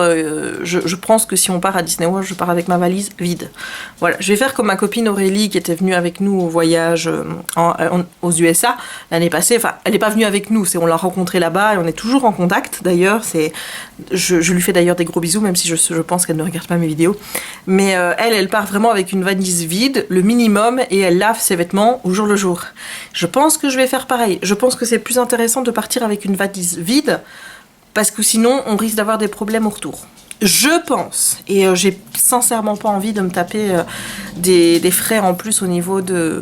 je pense que si on part à Disney World, je pars avec ma valise vide. Voilà, je vais faire comme ma copine Aurélie qui était venue avec nous au voyage aux USA l'année passée. Enfin, elle n'est pas venue avec nous, on l'a rencontrée là-bas et on est toujours en contact. D'ailleurs, je lui fais d'ailleurs des gros bisous, même si je pense qu'elle ne regarde pas mes vidéos. Mais elle part vraiment avec une valise vide, le minimum, et elle lave ses vêtements au jour le jour. Je pense que je vais faire pareil. Je pense que c'est plus intéressant de partir avec une valise vide parce que sinon on risque d'avoir des problèmes au retour. Je pense. Et j'ai sincèrement pas envie de me taper des frais en plus au niveau des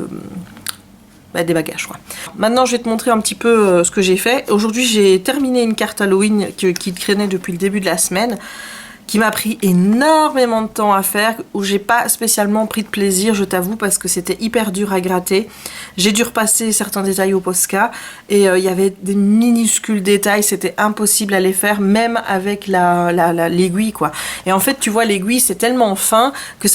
bagages, quoi. Maintenant, je vais te montrer un petit peu ce que j'ai fait. Aujourd'hui, j'ai terminé une carte Halloween qui traînait depuis le début de la semaine, qui m'a pris énormément de temps à faire, où j'ai pas spécialement pris de plaisir, je t'avoue, parce que c'était hyper dur à gratter. J'ai dû repasser certains détails au Posca, et il y avait des minuscules détails, c'était impossible à les faire, même avec l'aiguille, quoi. Et en fait, tu vois, l'aiguille, c'est tellement fin que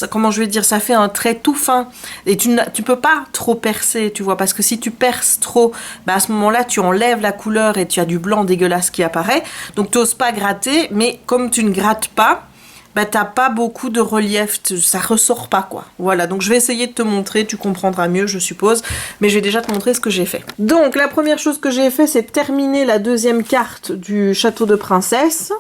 comment je vais dire, ça fait un trait tout fin et tu peux pas trop percer, tu vois, parce que si tu perces trop, à ce moment-là tu enlèves la couleur et tu as du blanc dégueulasse qui apparaît, donc tu n'oses pas gratter, mais comme tu ne grattes pas, t'as pas beaucoup de relief, ça ressort pas, quoi. Voilà, donc je vais essayer de te montrer, tu comprendras mieux, je suppose, mais je vais déjà te montrer ce que j'ai fait. Donc la première chose que j'ai fait, c'est terminer la deuxième carte du château de princesse.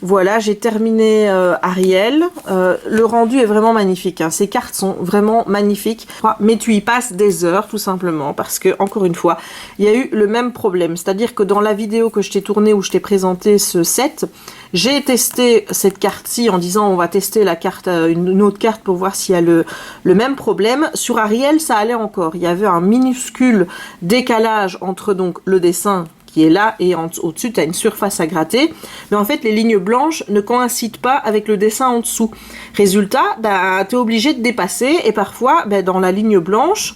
Voilà, j'ai terminé Ariel. Le rendu est vraiment magnifique, hein. Ces cartes sont vraiment magnifiques. Mais tu y passes des heures, tout simplement, parce que, encore une fois, il y a eu le même problème. C'est-à-dire que dans la vidéo que je t'ai tournée, où je t'ai présenté ce set, j'ai testé cette carte-ci en disant on va tester la carte, une autre carte pour voir s'il y a le même problème. Sur Ariel, ça allait encore. Il y avait un minuscule décalage entre donc le dessin qui est là et au-dessus tu as une surface à gratter, mais en fait les lignes blanches ne coïncident pas avec le dessin en dessous. Résultat, bah, tu es obligé de dépasser et parfois bah, dans la ligne blanche,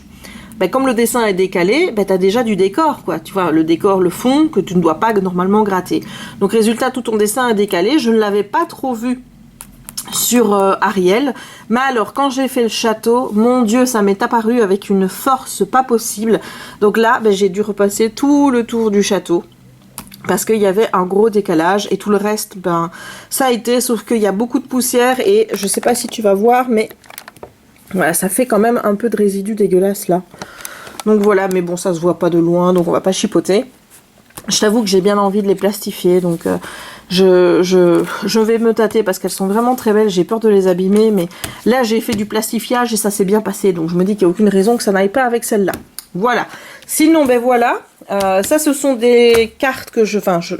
bah, comme le dessin est décalé, bah, tu as déjà du décor, quoi. Tu vois, le décor, le fond que tu ne dois pas normalement gratter. Donc résultat, tout ton dessin est décalé. Je ne l'avais pas trop vu sur Ariel, mais alors quand j'ai fait le château, mon Dieu, ça m'est apparu avec une force pas possible. Donc là, ben, j'ai dû repasser tout le tour du château parce qu'il y avait un gros décalage et tout le reste, ben ça a été, sauf qu'il y a beaucoup de poussière et je sais pas si tu vas voir, mais voilà, ça fait quand même un peu de résidus dégueulasses là. Donc voilà, mais bon, ça se voit pas de loin, donc on va pas chipoter. Je t'avoue que j'ai bien envie de les plastifier, donc je vais me tâter parce qu'elles sont vraiment très belles. J'ai peur de les abîmer, mais là j'ai fait du plastifiage et ça s'est bien passé, donc je me dis qu'il n'y a aucune raison que ça n'aille pas avec celle-là. Voilà. Sinon, ben voilà, ça ce sont des cartes que je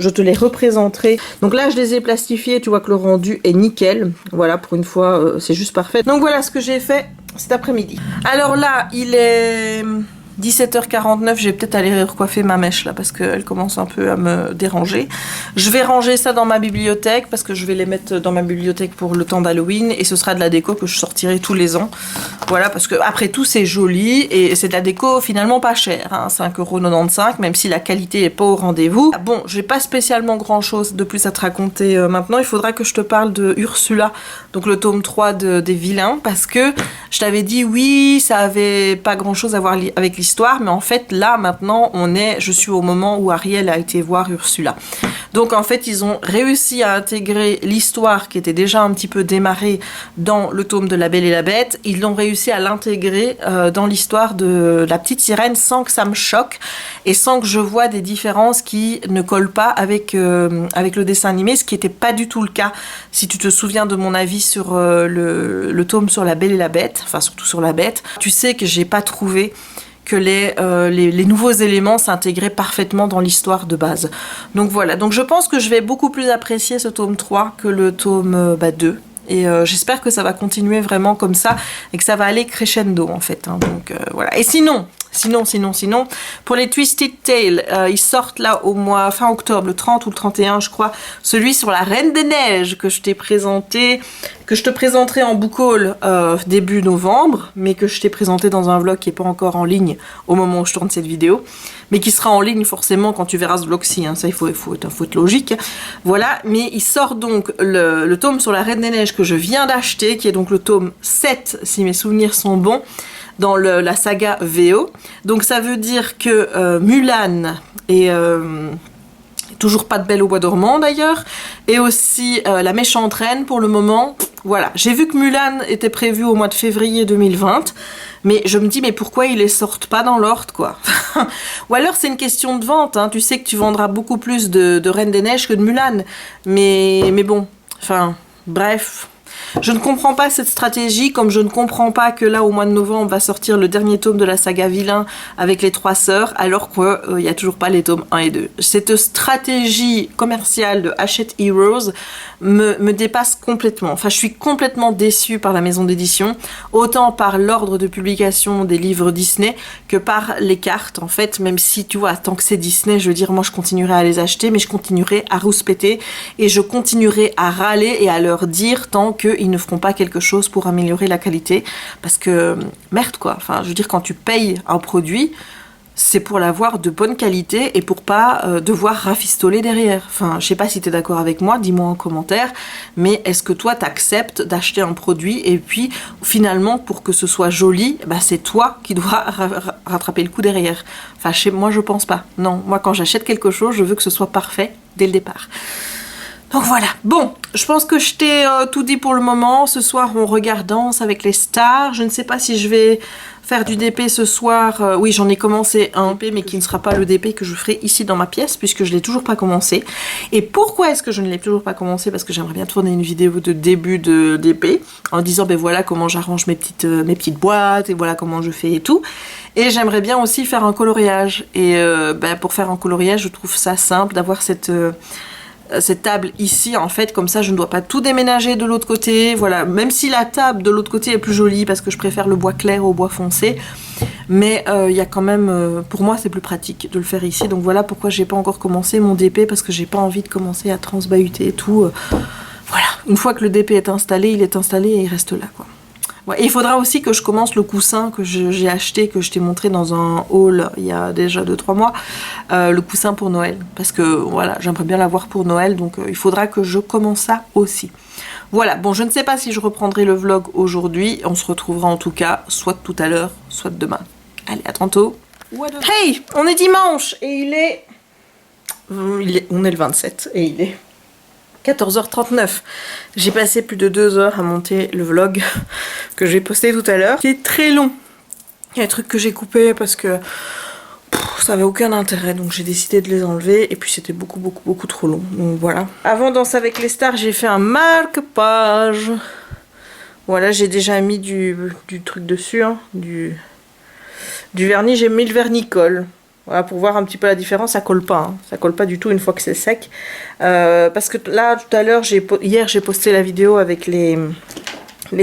te les représenterai. Donc là je les ai plastifiées, tu vois que le rendu est nickel. Voilà, pour une fois c'est juste parfait. Donc voilà ce que j'ai fait cet après-midi. Alors là il est 17h49, je vais peut-être aller recoiffer ma mèche là parce qu'elle commence un peu à me déranger. Je vais ranger ça dans ma bibliothèque parce que je vais les mettre dans ma bibliothèque pour le temps d'Halloween et ce sera de la déco que je sortirai tous les ans. Voilà, parce que après tout c'est joli et c'est de la déco finalement pas chère, hein, 5,95 €, même si la qualité est pas au rendez-vous. Bon, j'ai pas spécialement grand chose de plus à te raconter maintenant. Il faudra que je te parle de Ursula, donc le tome 3 des vilains, parce que je t'avais dit oui, ça avait pas grand chose à voir avec l'histoire, mais en fait là maintenant je suis au moment où Ariel a été voir Ursula. Donc en fait ils ont réussi à intégrer l'histoire qui était déjà un petit peu démarrée dans le tome de La Belle et la Bête. Ils l'ont réussi à l'intégrer dans l'histoire de la petite sirène sans que ça me choque et sans que je vois des différences qui ne collent pas avec le dessin animé, ce qui n'était pas du tout le cas si tu te souviens de mon avis sur le tome sur La Belle et la Bête, enfin surtout sur la Bête. Tu sais que j'ai pas trouvé que les nouveaux éléments s'intégraient parfaitement dans l'histoire de base. Donc voilà, donc je pense que je vais beaucoup plus apprécier ce tome 3 que le tome 2. Et j'espère que ça va continuer vraiment comme ça et que ça va aller crescendo en fait, hein. Donc voilà. Et sinon, pour les Twisted Tales, ils sortent là au mois fin octobre, le 30 ou le 31 je crois, celui sur la Reine des Neiges que je t'ai présenté, que je te présenterai en book haul début novembre, mais que je t'ai présenté dans un vlog qui n'est pas encore en ligne au moment où je tourne cette vidéo, mais qui sera en ligne forcément quand tu verras ce vlog-ci, hein. Ça il faut être logique. Voilà, mais il sort donc le tome sur la Reine des Neiges que je viens d'acheter, qui est donc le tome 7 si mes souvenirs sont bons, dans la saga VO. Donc ça veut dire que Mulan et toujours pas de Belle au bois dormant d'ailleurs, et aussi la méchante reine pour le moment. Voilà, j'ai vu que Mulan était prévu au mois de février 2020, mais je me dis mais pourquoi ils les sortent pas dans l'ordre quoi. Ou alors c'est une question de vente, hein. Tu sais que tu vendras beaucoup plus de Reine des Neiges que de Mulan, mais bon, enfin bref. Je ne comprends pas cette stratégie, comme je ne comprends pas que là, au mois de novembre, va sortir le dernier tome de la saga Vilain avec les 3 sœurs, alors qu'il n'y a toujours pas les tomes 1 et 2. Cette stratégie commerciale de Hachette Heroes me dépasse complètement. Enfin, je suis complètement déçue par la maison d'édition, autant par l'ordre de publication des livres Disney que par les cartes, en fait, même si, tu vois, tant que c'est Disney, je veux dire, moi, je continuerai à les acheter, mais je continuerai à rouspéter et je continuerai à râler et à leur dire tant qu'ils ne feront pas quelque chose pour améliorer la qualité, parce que merde quoi, enfin je veux dire quand tu payes un produit c'est pour l'avoir de bonne qualité et pour pas devoir rafistoler derrière. Enfin je sais pas si tu es d'accord avec moi, dis-moi en commentaire, mais est-ce que toi t'acceptes d'acheter un produit et puis finalement pour que ce soit joli, bah, c'est toi qui dois rattraper le coup derrière. Enfin moi je pense pas, non, moi quand j'achète quelque chose je veux que ce soit parfait dès le départ. Donc voilà, bon, je pense que je t'ai tout dit pour le moment. Ce soir, on regarde Danse avec les stars. Je ne sais pas si je vais faire du DP ce soir. Oui, j'en ai commencé un DP, mais qui ne sera pas le DP que je ferai ici dans ma pièce, puisque je ne l'ai toujours pas commencé. Et pourquoi est-ce que je ne l'ai toujours pas commencé? Parce que j'aimerais bien tourner une vidéo de début de DP, en disant, ben voilà comment j'arrange mes petites boîtes, et voilà comment je fais et tout. Et j'aimerais bien aussi faire un coloriage. Et pour faire un coloriage, je trouve ça simple d'avoir cette table ici, en fait, comme ça je ne dois pas tout déménager de l'autre côté, voilà, même si la table de l'autre côté est plus jolie parce que je préfère le bois clair au bois foncé, mais il y a quand même, pour moi c'est plus pratique de le faire ici, donc voilà pourquoi j'ai pas encore commencé mon DP, parce que j'ai pas envie de commencer à transbahuter et tout, voilà, une fois que le DP est installé, il est installé et il reste là, quoi. Ouais, et il faudra aussi que je commence le coussin que j'ai acheté, que je t'ai montré dans un haul il y a déjà 2-3 mois, le coussin pour Noël, parce que voilà, j'aimerais bien l'avoir pour Noël, donc il faudra que je commence ça aussi. Voilà, bon, je ne sais pas si je reprendrai le vlog aujourd'hui, on se retrouvera en tout cas, soit tout à l'heure, soit demain. Allez, à tantôt. Hey, on est dimanche, et on est le 27, et il est 14h39. J'ai passé plus de 2 heures à monter le vlog que j'ai posté tout à l'heure. C'est très long. Il y a des trucs que j'ai coupés parce que ça avait aucun intérêt, donc j'ai décidé de les enlever, et puis c'était beaucoup trop long, donc voilà. Avant Danse avec les stars, j'ai fait un marque-page. Voilà, j'ai déjà mis du truc dessus, hein, du vernis, j'ai mis le vernis-colle. Voilà, pour voir un petit peu la différence, ça colle pas, hein. Ça colle pas du tout une fois que c'est sec. Parce que là, tout à l'heure, hier, j'ai posté la vidéo avec les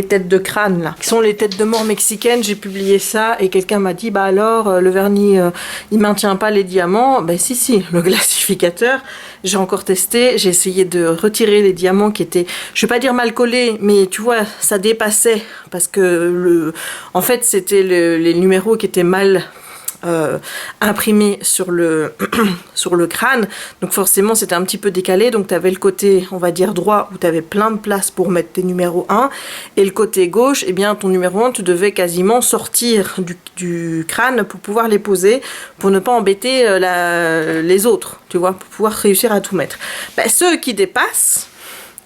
têtes de crâne, là, qui sont les têtes de mort mexicaines. J'ai publié ça et quelqu'un m'a dit, bah alors, le vernis, il maintient pas les diamants. Ben si, le glacificateur, j'ai encore testé. J'ai essayé de retirer les diamants qui étaient, je vais pas dire mal collés, mais tu vois, ça dépassait. Parce que, en fait, c'était les numéros qui étaient mal imprimé sur le crâne, donc forcément c'était un petit peu décalé, donc tu avais le côté on va dire droit où tu avais plein de place pour mettre tes numéros 1, et le côté gauche, et bien ton numéro 1 tu devais quasiment sortir du crâne pour pouvoir les poser, pour ne pas embêter les autres, tu vois, pour pouvoir réussir à tout mettre. Ben, ceux qui dépassent,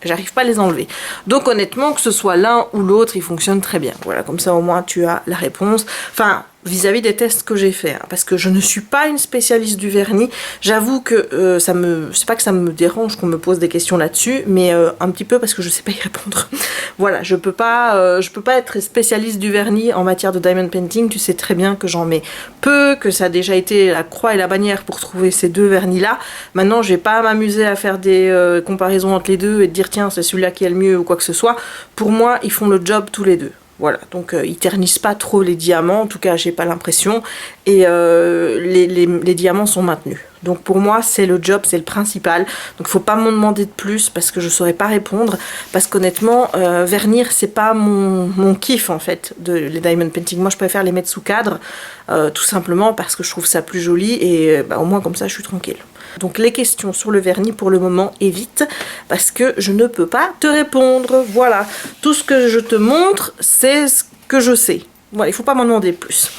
j'arrive pas à les enlever. Donc honnêtement, que ce soit l'un ou l'autre, il fonctionne très bien. Voilà, comme ça au moins tu as la réponse. Enfin, vis-à-vis des tests que j'ai fait, hein, parce que je ne suis pas une spécialiste du vernis. J'avoue que c'est pas que ça me dérange qu'on me pose des questions là-dessus, mais un petit peu parce que je sais pas y répondre. Voilà, je peux pas être spécialiste du vernis en matière de diamond painting. Tu sais très bien que j'en mets peu, que ça a déjà été la croix et la bannière pour trouver ces deux vernis-là. Maintenant, je vais pas m'amuser à faire des comparaisons entre les deux et de dire tiens, c'est celui-là qui est le mieux ou quoi que ce soit. Pour moi, ils font le job tous les deux. Voilà, donc ils ternissent pas trop les diamants, en tout cas j'ai pas l'impression, et les diamants sont maintenus. Donc pour moi c'est le job, c'est le principal, donc faut pas m'en demander de plus parce que je saurais pas répondre, parce qu'honnêtement vernir c'est pas mon kiff en fait, les diamond painting. Moi je préfère les mettre sous cadre, tout simplement parce que je trouve ça plus joli, et au moins comme ça je suis tranquille. Donc les questions sur le vernis pour le moment évite, parce que je ne peux pas te répondre. Voilà, tout ce que je te montre c'est ce que je sais. Voilà, il faut pas m'en demander plus.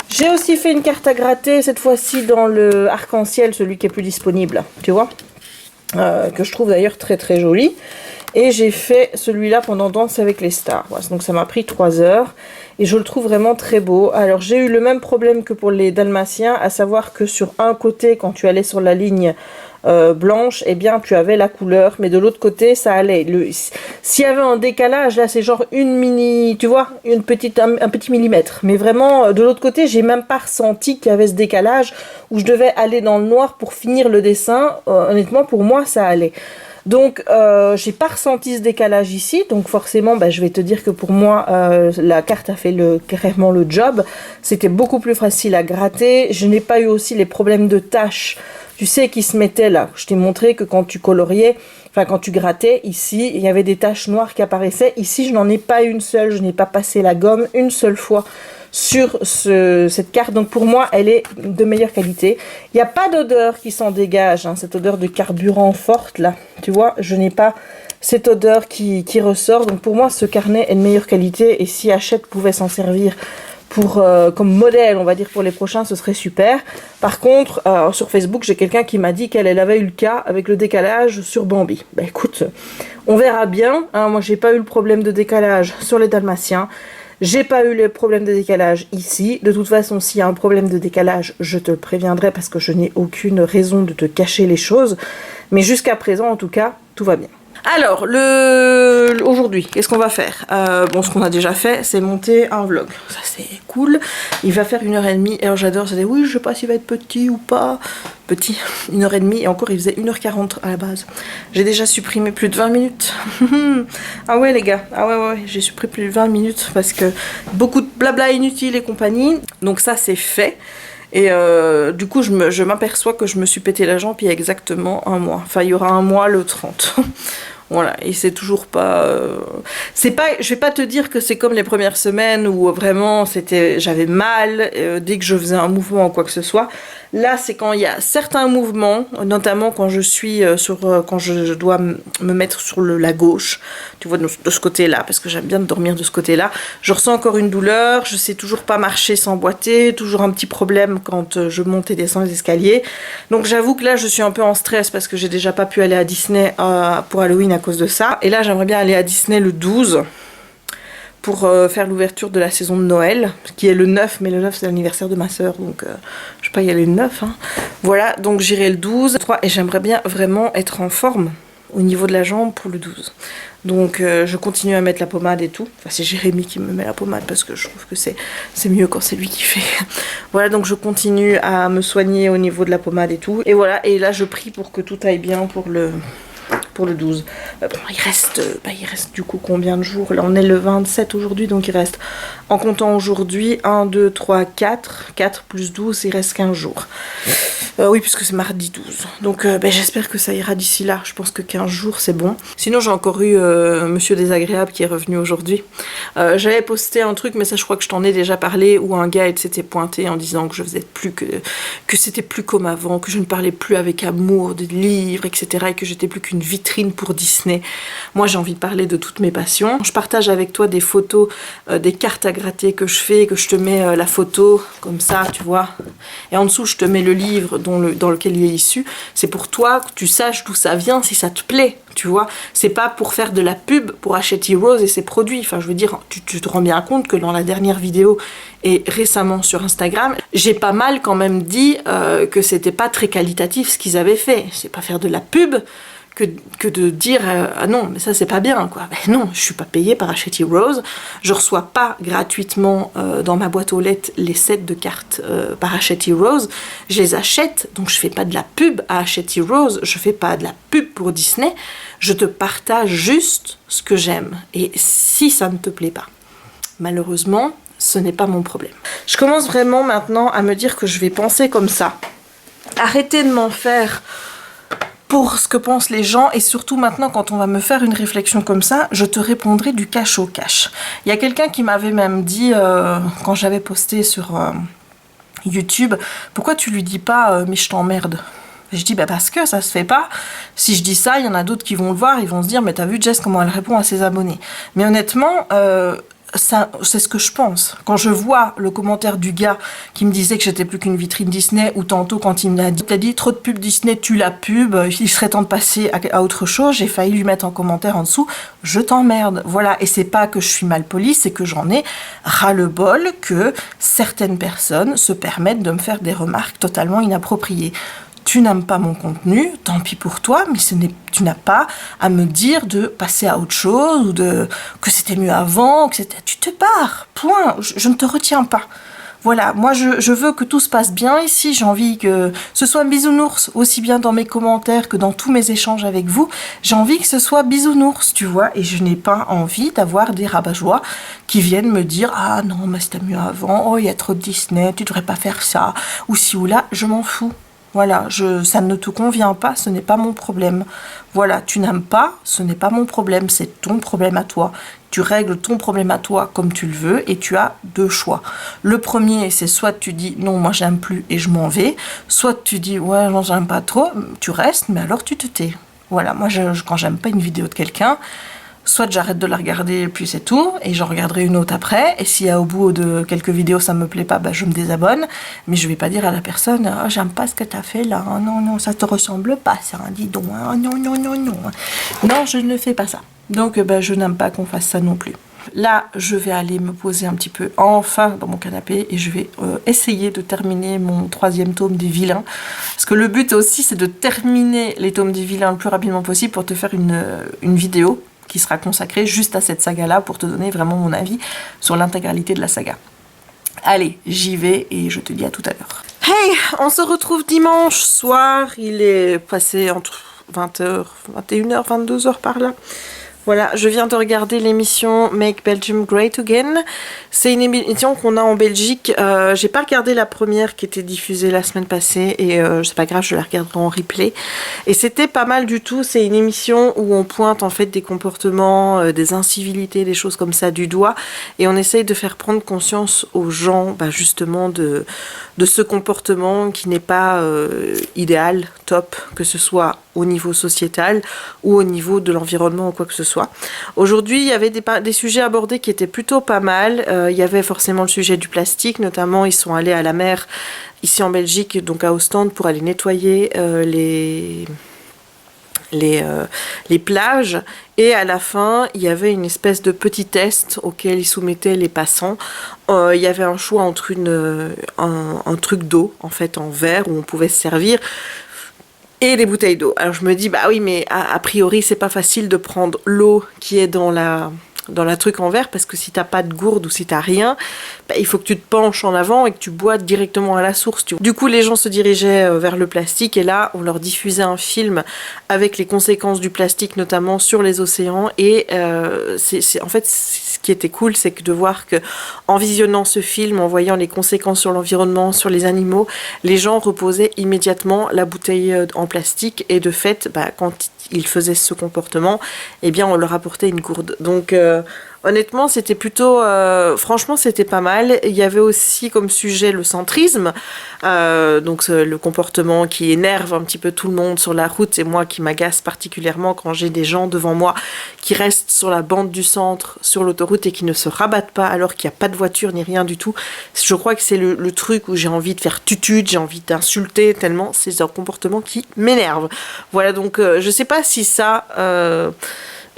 J'ai aussi fait une carte à gratter, cette fois-ci dans le arc-en-ciel, celui qui est plus disponible, tu vois, que je trouve d'ailleurs très joli. Et j'ai fait celui-là pendant Danse avec les stars. Voilà, donc ça m'a pris 3 heures. Et je le trouve vraiment très beau. Alors j'ai eu le même problème que pour les dalmatiens, à savoir que sur un côté, quand tu allais sur la ligne blanche, eh bien tu avais la couleur. Mais de l'autre côté, ça allait. S'il y avait un décalage, là c'est genre une mini, tu vois, un petit millimètre. Mais vraiment, de l'autre côté, j'ai même pas ressenti qu'il y avait ce décalage où je devais aller dans le noir pour finir le dessin. Honnêtement, pour moi, ça allait. Donc j'ai pas ressenti ce décalage ici, donc forcément je vais te dire que pour moi la carte a fait carrément le job. C'était beaucoup plus facile à gratter. Je n'ai pas eu aussi les problèmes de taches, tu sais, qui se mettaient là. Je t'ai montré que quand tu coloriais, enfin quand tu grattais ici, il y avait des taches noires qui apparaissaient. Ici je n'en ai pas une seule, je n'ai pas passé la gomme une seule fois sur cette carte, donc pour moi elle est de meilleure qualité. Il n'y a pas d'odeur qui s'en dégage, hein, cette odeur de carburant forte là, tu vois, je n'ai pas cette odeur qui ressort, donc pour moi ce carnet est de meilleure qualité, et si Hachette pouvait s'en servir comme modèle, on va dire, pour les prochains, ce serait super. Par contre, sur Facebook, j'ai quelqu'un qui m'a dit qu'elle avait eu le cas avec le décalage sur Bambi. Ben écoute, on verra bien. Hein, moi, j'ai pas eu le problème de décalage sur les Dalmatiens. J'ai pas eu le problème de décalage ici. De toute façon, s'il y a un problème de décalage, je te le préviendrai parce que je n'ai aucune raison de te cacher les choses. Mais jusqu'à présent, en tout cas, tout va bien. Alors, aujourd'hui, qu'est-ce qu'on va faire? Bon, ce qu'on a déjà fait, c'est monter un vlog. Ça, c'est cool. Il va faire 1h30. Alors, j'adore, c'est oui, je sais pas s'il va être petit ou pas. Petit, 1h30. Et encore, il faisait 1h40 à la base. J'ai déjà supprimé plus de 20 minutes. Ah ouais, les gars. Ah ouais, j'ai supprimé plus de 20 minutes parce que beaucoup de blabla inutile et compagnie. Donc ça, c'est fait. Et du coup, je m'aperçois que je me suis pété la jambe il y a exactement un mois. Enfin, il y aura un mois le 30. Voilà, et c'est toujours pas... je vais pas te dire que c'est comme les premières semaines où vraiment j'avais mal dès que je faisais un mouvement ou quoi que ce soit. Là, c'est quand il y a certains mouvements, notamment quand je suis quand je dois me mettre sur la gauche, tu vois, de ce côté-là, parce que j'aime bien dormir de ce côté-là. Je ressens encore une douleur, je sais toujours pas marcher sans boiter, toujours un petit problème quand je monte et descends les escaliers. Donc j'avoue que là, je suis un peu en stress parce que j'ai déjà pas pu aller à Disney pour Halloween à cause de ça. Et là, j'aimerais bien aller à Disney le 12 pour faire l'ouverture de la saison de Noël, qui est le 9, mais le 9 c'est l'anniversaire de ma soeur, donc je vais pas y aller le 9. Hein. Voilà, donc j'irai le 12, et j'aimerais bien vraiment être en forme au niveau de la jambe pour le 12. Donc je continue à mettre la pommade et tout. Enfin, c'est Jérémy qui me met la pommade parce que je trouve que c'est mieux quand c'est lui qui fait. Voilà, donc je continue à me soigner au niveau de la pommade et tout. Et voilà, et là je prie pour que tout aille bien pour le 12. Bon, il reste du coup combien de jours? Là on est le 27 aujourd'hui, donc il reste, en comptant aujourd'hui, 1, 2, 3, 4 plus 12, il reste 15 jours. Oui, puisque c'est mardi 12. Donc j'espère que ça ira d'ici là. Je pense que 15 jours c'est bon. Sinon j'ai encore eu Monsieur Désagréable qui est revenu aujourd'hui. J'avais posté un truc, mais ça je crois que je t'en ai déjà parlé, où un gars s'était pointé en disant que je faisais plus que c'était plus comme avant, que je ne parlais plus avec amour des livres, etc. et que j'étais plus qu'une vitrine pour Disney. Moi j'ai envie de parler de toutes mes passions. Je partage avec toi des photos, des cartes à gratter que je fais, que je te mets la photo comme ça, tu vois. Et en dessous je te mets le livre dans lequel il est issu. C'est pour toi que tu saches d'où ça vient, si ça te plaît, tu vois. C'est pas pour faire de la pub pour Hachette Heroes et ses produits. Enfin, je veux dire, tu te rends bien compte que dans la dernière vidéo et récemment sur Instagram, j'ai pas mal quand même dit que c'était pas très qualitatif ce qu'ils avaient fait. C'est pas faire de la pub que de dire ah non mais ça c'est pas bien quoi. Ben non, je suis pas payée par Hachette Heroes, je reçois pas gratuitement dans ma boîte aux lettres les sets de cartes par Hachette Heroes, je les achète, donc je fais pas de la pub à Hachette Heroes, je fais pas de la pub pour Disney, je te partage juste ce que j'aime, et si ça ne te plaît pas, malheureusement ce n'est pas mon problème. Je commence vraiment maintenant à me dire que je vais penser comme ça, arrêter de m'en faire pour ce que pensent les gens, et surtout maintenant quand on va me faire une réflexion comme ça, je te répondrai du cash au cash. Il y a quelqu'un qui m'avait même dit, quand j'avais posté sur YouTube, pourquoi tu lui dis pas mais je t'emmerde? Je dis parce que ça se fait pas. Si je dis ça, il y en a d'autres qui vont le voir, ils vont se dire mais t'as vu Jess comment elle répond à ses abonnés. Mais honnêtement, ça, c'est ce que je pense. Quand je vois le commentaire du gars qui me disait que j'étais plus qu'une vitrine Disney, ou tantôt quand il m'a dit t'as dit trop de pub Disney, tu la pub, il serait temps de passer à autre chose, j'ai failli lui mettre en commentaire en dessous je t'emmerde. Voilà, et c'est pas que je suis mal polie, c'est que j'en ai ras-le-bol que certaines personnes se permettent de me faire des remarques totalement inappropriées. Tu n'aimes pas mon contenu, tant pis pour toi, mais tu n'as pas à me dire de passer à autre chose, ou que c'était mieux avant, tu te barres, point, je ne te retiens pas. Voilà, moi je veux que tout se passe bien ici, j'ai envie que ce soit bisounours, aussi bien dans mes commentaires que dans tous mes échanges avec vous, j'ai envie que ce soit bisounours, tu vois, et je n'ai pas envie d'avoir des rabat-joie qui viennent me dire « Ah non, mais c'était mieux avant, oh il y a trop de Disney, tu devrais pas faire ça, ou ci ou là », je m'en fous. Voilà, ça ne te convient pas, ce n'est pas mon problème. Voilà, tu n'aimes pas, ce n'est pas mon problème, c'est ton problème à toi. Tu règles ton problème à toi comme tu le veux et tu as deux choix. Le premier, c'est soit tu dis non, moi j'aime plus et je m'en vais, soit tu dis ouais, non, j'aime pas trop, tu restes, mais alors tu te tais. Voilà, moi quand j'aime pas une vidéo de quelqu'un, soit j'arrête de la regarder et puis c'est tout, et j'en regarderai une autre après, et si au bout de quelques vidéos ça me plaît pas, bah, je me désabonne, mais je vais pas dire à la personne « Ah, j'aime pas ce que t'as fait là, oh, non, non, ça te ressemble pas, ça, dis donc, oh, non, non, non, non. » Non, je ne fais pas ça. Donc bah, je n'aime pas qu'on fasse ça non plus. Là, je vais aller me poser un petit peu enfin dans mon canapé et je vais essayer de terminer mon 3e tome des vilains. Parce que le but aussi, c'est de terminer les tomes des vilains le plus rapidement possible pour te faire une vidéo qui sera consacrée juste à cette saga-là pour te donner vraiment mon avis sur l'intégralité de la saga. Allez, j'y vais et je te dis à tout à l'heure. Hey, on se retrouve dimanche soir. Il est passé entre 20h, 21h, 22h par là. Voilà, je viens de regarder l'émission Make Belgium Great Again. C'est une émission qu'on a en Belgique. J'ai pas regardé la première qui était diffusée la semaine passée et c'est pas grave, je la regarderai en replay. Et c'était pas mal du tout. C'est une émission où on pointe en fait des comportements, des incivilités, des choses comme ça du doigt et on essaye de faire prendre conscience aux gens, bah, justement de ce comportement qui n'est pas idéal, top, que ce soit au niveau sociétal ou au niveau de l'environnement ou quoi que ce soit. Aujourd'hui, il y avait des sujets abordés qui étaient plutôt pas mal. Il y avait forcément le sujet du plastique, notamment ils sont allés à la mer ici en Belgique, donc à Ostende, pour aller nettoyer les plages, et à la fin il y avait une espèce de petit test auquel ils soumettaient les passants. Il y avait un choix entre un truc d'eau en fait en verre où on pouvait se servir et les bouteilles d'eau. Alors je me dis bah oui, mais a priori c'est pas facile de prendre l'eau qui est dans la truc en verre, parce que si t'as pas de gourde ou si t'as rien, bah, il faut que tu te penches en avant et que tu bois directement à la source. Du coup, les gens se dirigeaient vers le plastique et là, on leur diffusait un film avec les conséquences du plastique, notamment sur les océans. Et en fait, ce qui était cool, c'est que de voir que en visionnant ce film, en voyant les conséquences sur l'environnement, sur les animaux, les gens reposaient immédiatement la bouteille en plastique et de fait, bah, quand ils faisaient ce comportement, eh bien on leur apportait une gourde. Donc honnêtement, c'était plutôt... franchement, c'était pas mal. Il y avait aussi comme sujet le centrisme, donc le comportement qui énerve un petit peu tout le monde sur la route, et moi qui m'agace particulièrement quand j'ai des gens devant moi qui restent sur la bande du centre, sur l'autoroute, et qui ne se rabattent pas alors qu'il n'y a pas de voiture ni rien du tout. Je crois que c'est le truc où j'ai envie de faire tutute, j'ai envie d'insulter tellement, c'est un comportement qui m'énerve. Voilà, donc je sais pas si ça...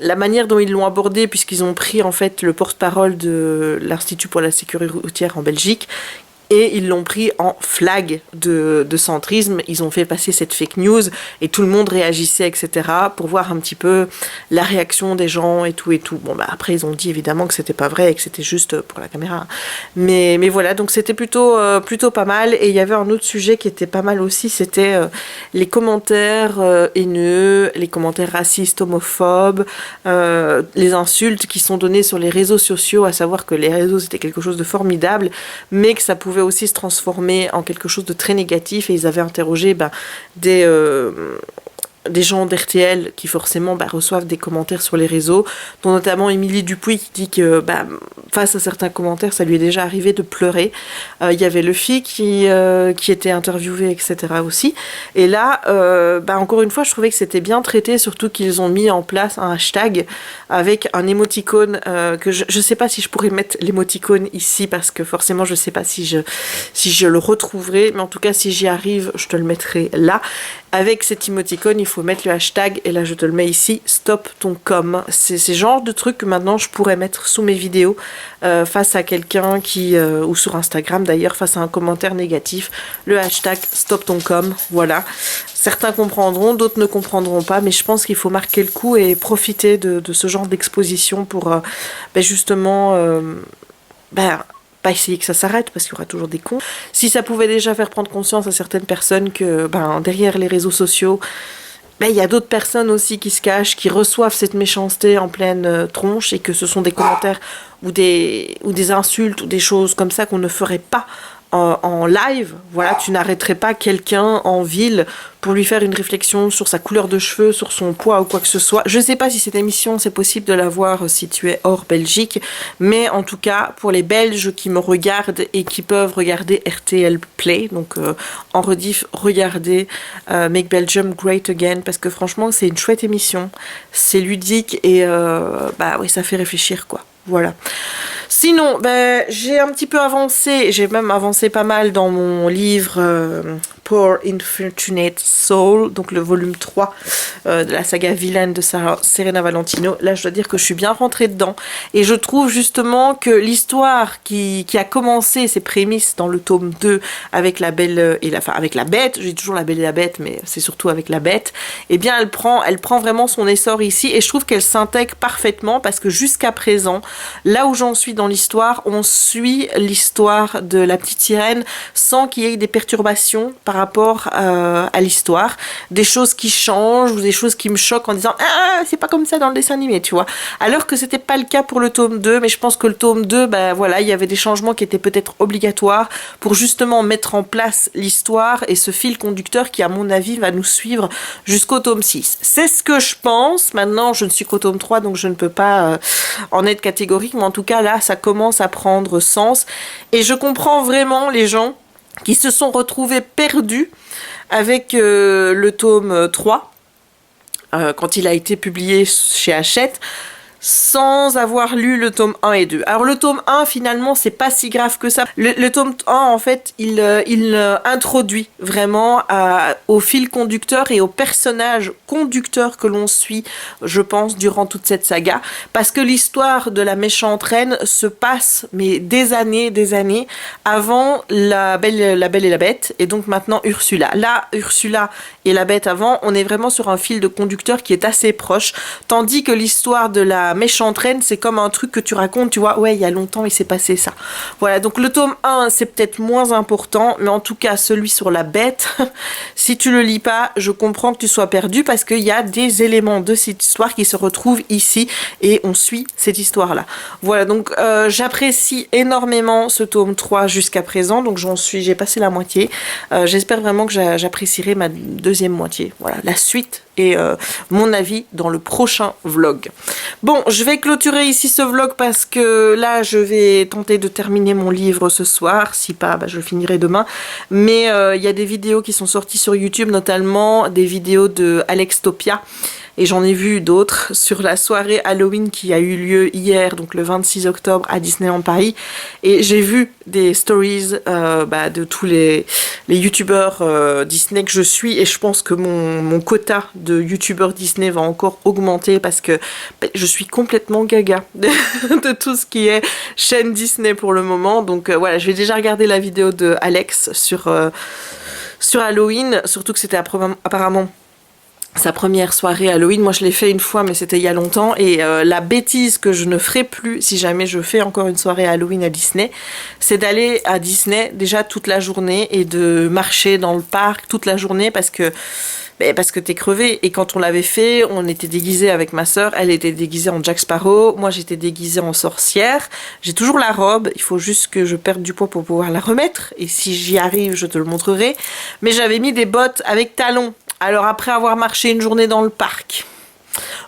la manière dont ils l'ont abordé, puisqu'ils ont pris en fait le porte-parole de l'Institut pour la sécurité routière en Belgique, et ils l'ont pris en flag de centrisme. Ils ont fait passer cette fake news et tout le monde réagissait, etc., pour voir un petit peu la réaction des gens et tout et tout. Bon, bah après ils ont dit évidemment que c'était pas vrai et que c'était juste pour la caméra, mais voilà, donc c'était plutôt pas mal. Et il y avait un autre sujet qui était pas mal aussi, c'était les commentaires haineux, les commentaires racistes, homophobes, les insultes qui sont données sur les réseaux sociaux, à savoir que les réseaux c'était quelque chose de formidable, mais que ça pouvait aussi se transformer en quelque chose de très négatif. Et ils avaient interrogé des gens d'RTL qui forcément reçoivent des commentaires sur les réseaux, dont notamment Émilie Dupuis qui dit que face à certains commentaires, ça lui est déjà arrivé de pleurer. Il y avait le FI qui était interviewé, etc. aussi. Et là, encore une fois, je trouvais que c'était bien traité, surtout qu'ils ont mis en place un hashtag avec un émoticône que je sais pas si je pourrais mettre l'émoticône ici, parce que forcément, je sais pas si je le retrouverai, mais en tout cas, si j'y arrive, je te le mettrai là. Avec cet émoticône, il faut mettre le hashtag, et là je te le mets ici, stop ton com. C'est ce genre de truc que maintenant je pourrais mettre sous mes vidéos face à quelqu'un ou sur Instagram d'ailleurs, face à un commentaire négatif, le hashtag stop ton com, voilà. Certains comprendront, d'autres ne comprendront pas, mais je pense qu'il faut marquer le coup et profiter de ce genre d'exposition pour justement... pas essayer que ça s'arrête, parce qu'il y aura toujours des cons. Si ça pouvait déjà faire prendre conscience à certaines personnes que derrière les réseaux sociaux, il y a d'autres personnes aussi qui se cachent, qui reçoivent cette méchanceté en pleine tronche, et que ce sont des commentaires ou des insultes ou des choses comme ça qu'on ne ferait pas en live. Voilà, tu n'arrêterais pas quelqu'un en ville pour lui faire une réflexion sur sa couleur de cheveux, sur son poids ou quoi que ce soit. Je ne sais pas si cette émission, c'est possible de la voir si tu es hors Belgique, mais en tout cas, pour les Belges qui me regardent et qui peuvent regarder RTL Play, donc en rediff, regardez Make Belgium Great Again, parce que franchement, c'est une chouette émission. C'est ludique et bah oui, ça fait réfléchir, quoi. Voilà. Sinon, ben, j'ai un petit peu avancé, j'ai même avancé pas mal dans mon livre Poor Unfortunate Soul, donc le volume 3 de la saga Villaine de Serena Valentino. Là, je dois dire que je suis bien rentrée dedans. Et je trouve justement que l'histoire qui a commencé ses prémices dans le tome 2 avec la Belle et avec la Bête, j'ai toujours la Belle et la Bête, mais c'est surtout avec la Bête, eh bien, elle prend vraiment son essor ici. Et je trouve qu'elle s'intègre parfaitement parce que jusqu'à présent, là où j'en suis dans l'histoire, on suit l'histoire de la petite sirène sans qu'il y ait des perturbations par rapport à l'histoire, des choses qui changent ou des choses qui me choquent en disant ah c'est pas comme ça dans le dessin animé, tu vois, alors que c'était pas le cas pour le tome 2, mais je pense que le tome 2, ben voilà, il y avait des changements qui étaient peut-être obligatoires pour justement mettre en place l'histoire et ce fil conducteur qui à mon avis va nous suivre jusqu'au tome 6. C'est ce que je pense. Maintenant je ne suis qu'au tome 3 donc je ne peux pas en être catégorique, mais en tout cas là ça commence à prendre sens et je comprends vraiment les gens qui se sont retrouvés perdus avec le tome 3 quand il a été publié chez Hachette sans avoir lu le tome 1 et 2. Alors le tome 1 finalement c'est pas si grave que ça. Le tome 1 en fait il introduit vraiment au fil conducteur et au personnage conducteur que l'on suit, je pense, durant toute cette saga, parce que l'histoire de la méchante reine se passe mais des années avant la Belle et la Bête et donc maintenant Ursula. Là Ursula et la Bête avant, on est vraiment sur un fil de conducteur qui est assez proche, tandis que l'histoire de la méchante reine, c'est comme un truc que tu racontes, tu vois, ouais, il y a longtemps, il s'est passé ça. Voilà, donc le tome 1, c'est peut-être moins important, mais en tout cas, celui sur la Bête, si tu le lis pas, je comprends que tu sois perdu, parce qu'il y a des éléments de cette histoire qui se retrouvent ici, et on suit cette histoire-là. Voilà, donc j'apprécie énormément ce tome 3 jusqu'à présent, donc j'ai passé la moitié. J'espère vraiment que j'apprécierai ma deuxième moitié. Voilà, la suite et mon avis dans le prochain vlog. Bon, je vais clôturer ici ce vlog parce que là, je vais tenter de terminer mon livre ce soir. Si pas, bah, je le finirai demain. Mais il y a des vidéos qui sont sorties sur YouTube, notamment des vidéos de Alex Topia. Et j'en ai vu d'autres sur la soirée Halloween qui a eu lieu hier, donc le 26 octobre à Disneyland Paris. Et j'ai vu des stories de tous les youtubeurs Disney que je suis. Et je pense que mon quota de youtubeurs Disney va encore augmenter parce que je suis complètement gaga de tout ce qui est chaîne Disney pour le moment. Donc voilà, je vais déjà regarder la vidéo de Alex sur Halloween, surtout que c'était apparemment sa première soirée Halloween. Moi je l'ai fait une fois mais c'était il y a longtemps et la bêtise que je ne ferai plus si jamais je fais encore une soirée Halloween à Disney, c'est d'aller à Disney déjà toute la journée et de marcher dans le parc toute la journée parce que t'es crevé. Et quand on l'avait fait, on était déguisés avec ma sœur, elle était déguisée en Jack Sparrow, moi j'étais déguisée en sorcière. J'ai toujours la robe, il faut juste que je perde du poids pour pouvoir la remettre et si j'y arrive je te le montrerai. Mais j'avais mis des bottes avec talons. Alors après avoir marché une journée dans le parc,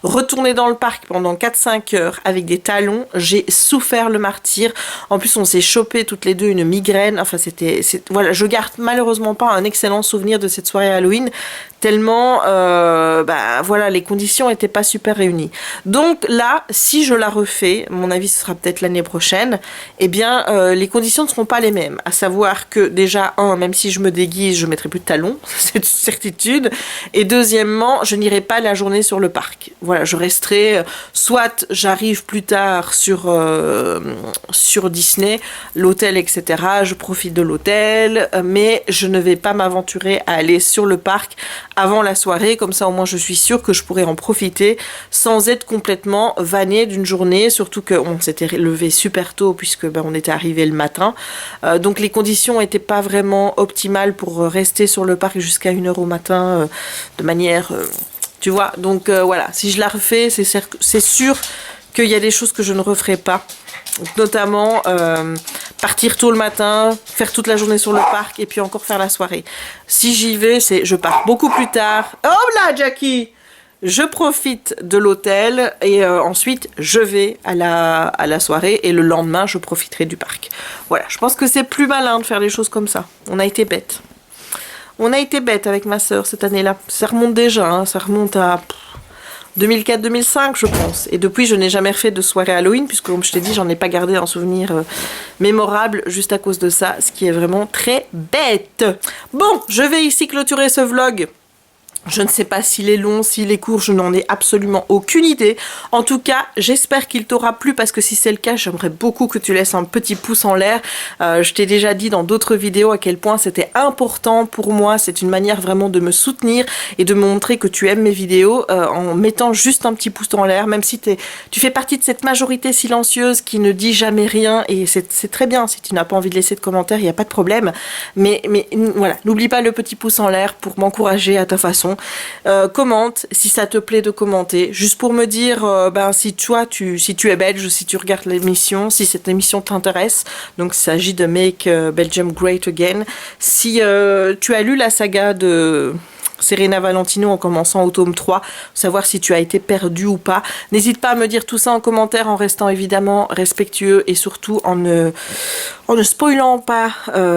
retourner dans le parc pendant 4-5 heures avec des talons, j'ai souffert le martyre. En plus on s'est chopé toutes les deux une migraine. Enfin voilà, je garde malheureusement pas un excellent souvenir de cette soirée Halloween tellement voilà, les conditions étaient pas super réunies. Donc là, si je la refais, mon avis ce sera peut-être l'année prochaine, eh bien les conditions ne seront pas les mêmes. À savoir que déjà, même si je me déguise, je mettrai plus de talons, c'est une certitude. Et deuxièmement, je n'irai pas la journée sur le parc. Voilà, je resterai, soit j'arrive plus tard sur Disney, l'hôtel, etc. Je profite de l'hôtel, mais je ne vais pas m'aventurer à aller sur le parc avant la soirée, comme ça au moins je suis sûre que je pourrais en profiter sans être complètement vannée d'une journée, surtout qu'on s'était levé super tôt puisque on était arrivé le matin, donc les conditions n'étaient pas vraiment optimales pour rester sur le parc jusqu'à 1h au matin de manière, tu vois, donc voilà, si je la refais, c'est sûr qu'il y a des choses que je ne referai pas Notamment partir tôt le matin, faire toute la journée sur le parc et puis encore faire la soirée. Si j'y vais, je pars beaucoup plus tard. Oh là, Jackie! Je profite de l'hôtel et ensuite je vais à la soirée et le lendemain je profiterai du parc. Voilà, je pense que c'est plus malin de faire les choses comme ça. On a été bêtes. On a été bêtes avec ma sœur cette année-là. Ça remonte déjà, hein, ça remonte à 2004-2005 je pense. Et depuis je n'ai jamais refait de soirée Halloween puisque comme je t'ai dit j'en ai pas gardé un souvenir mémorable juste à cause de ça. Ce qui est vraiment très bête. Bon, je vais ici clôturer ce vlog. Je ne sais pas s'il est long, s'il est court, je n'en ai absolument aucune idée. En tout cas, j'espère qu'il t'aura plu parce que si c'est le cas, j'aimerais beaucoup que tu laisses un petit pouce en l'air. Je t'ai déjà dit dans d'autres vidéos à quel point c'était important pour moi. C'est une manière vraiment de me soutenir et de me montrer que tu aimes mes vidéos en mettant juste un petit pouce en l'air, même si tu fais partie de cette majorité silencieuse qui ne dit jamais rien et c'est très bien. Si tu n'as pas envie de laisser de commentaires, il n'y a pas de problème. Mais voilà, n'oublie pas le petit pouce en l'air pour m'encourager à ta façon. Commente si ça te plaît de commenter, juste pour me dire si tu es belge ou si tu regardes l'émission, si cette émission t'intéresse. Donc il s'agit de Make Belgium Great Again. Si tu as lu la saga de Serena Valentino en commençant au tome 3, savoir si tu as été perdu ou pas. N'hésite pas à me dire tout ça en commentaire en restant évidemment respectueux et surtout en ne spoilant pas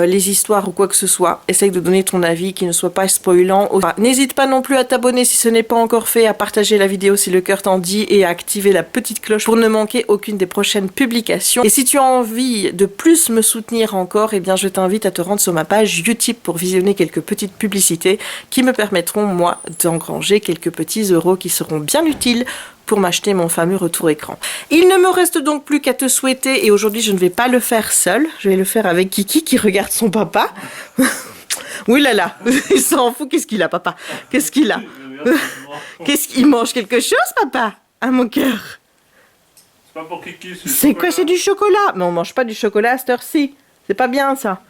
les histoires ou quoi que ce soit. Essaye de donner ton avis qui ne soit pas spoilant. N'hésite pas non plus à t'abonner si ce n'est pas encore fait, à partager la vidéo si le cœur t'en dit et à activer la petite cloche pour ne manquer aucune des prochaines publications. Et si tu as envie de plus me soutenir encore, eh bien je t'invite à te rendre sur ma page Utip pour visionner quelques petites publicités qui me permettront moi d'engranger quelques petits euros qui seront bien utiles pour m'acheter mon fameux retour écran. Il ne me reste donc plus qu'à te souhaiter, et aujourd'hui je ne vais pas le faire seul, je vais le faire avec Kiki qui regarde son papa. Oui là là, il s'en fout, qu'est-ce qu'il a papa? Qu'est-ce qu'il a? Qu'est-ce qu'il mange quelque chose papa? Ah mon cœur. C'est pas pour Kiki, c'est quoi? C'est du chocolat? Mais on mange pas du chocolat à cette heure-ci. C'est pas bien ça.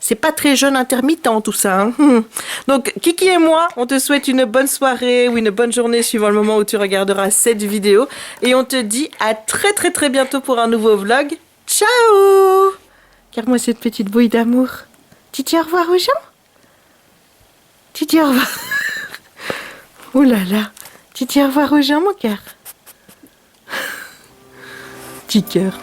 C'est pas très jeune intermittent tout ça. Hein. Donc Kiki et moi, on te souhaite une bonne soirée ou une bonne journée suivant le moment où tu regarderas cette vidéo. Et on te dit à très très très bientôt pour un nouveau vlog. Ciao! Regarde-moi cette petite bouille d'amour. Tu dis au revoir aux gens? Tu dis au revoir. Oh là là. Tu dis au revoir aux gens mon cœur? Petit cœur.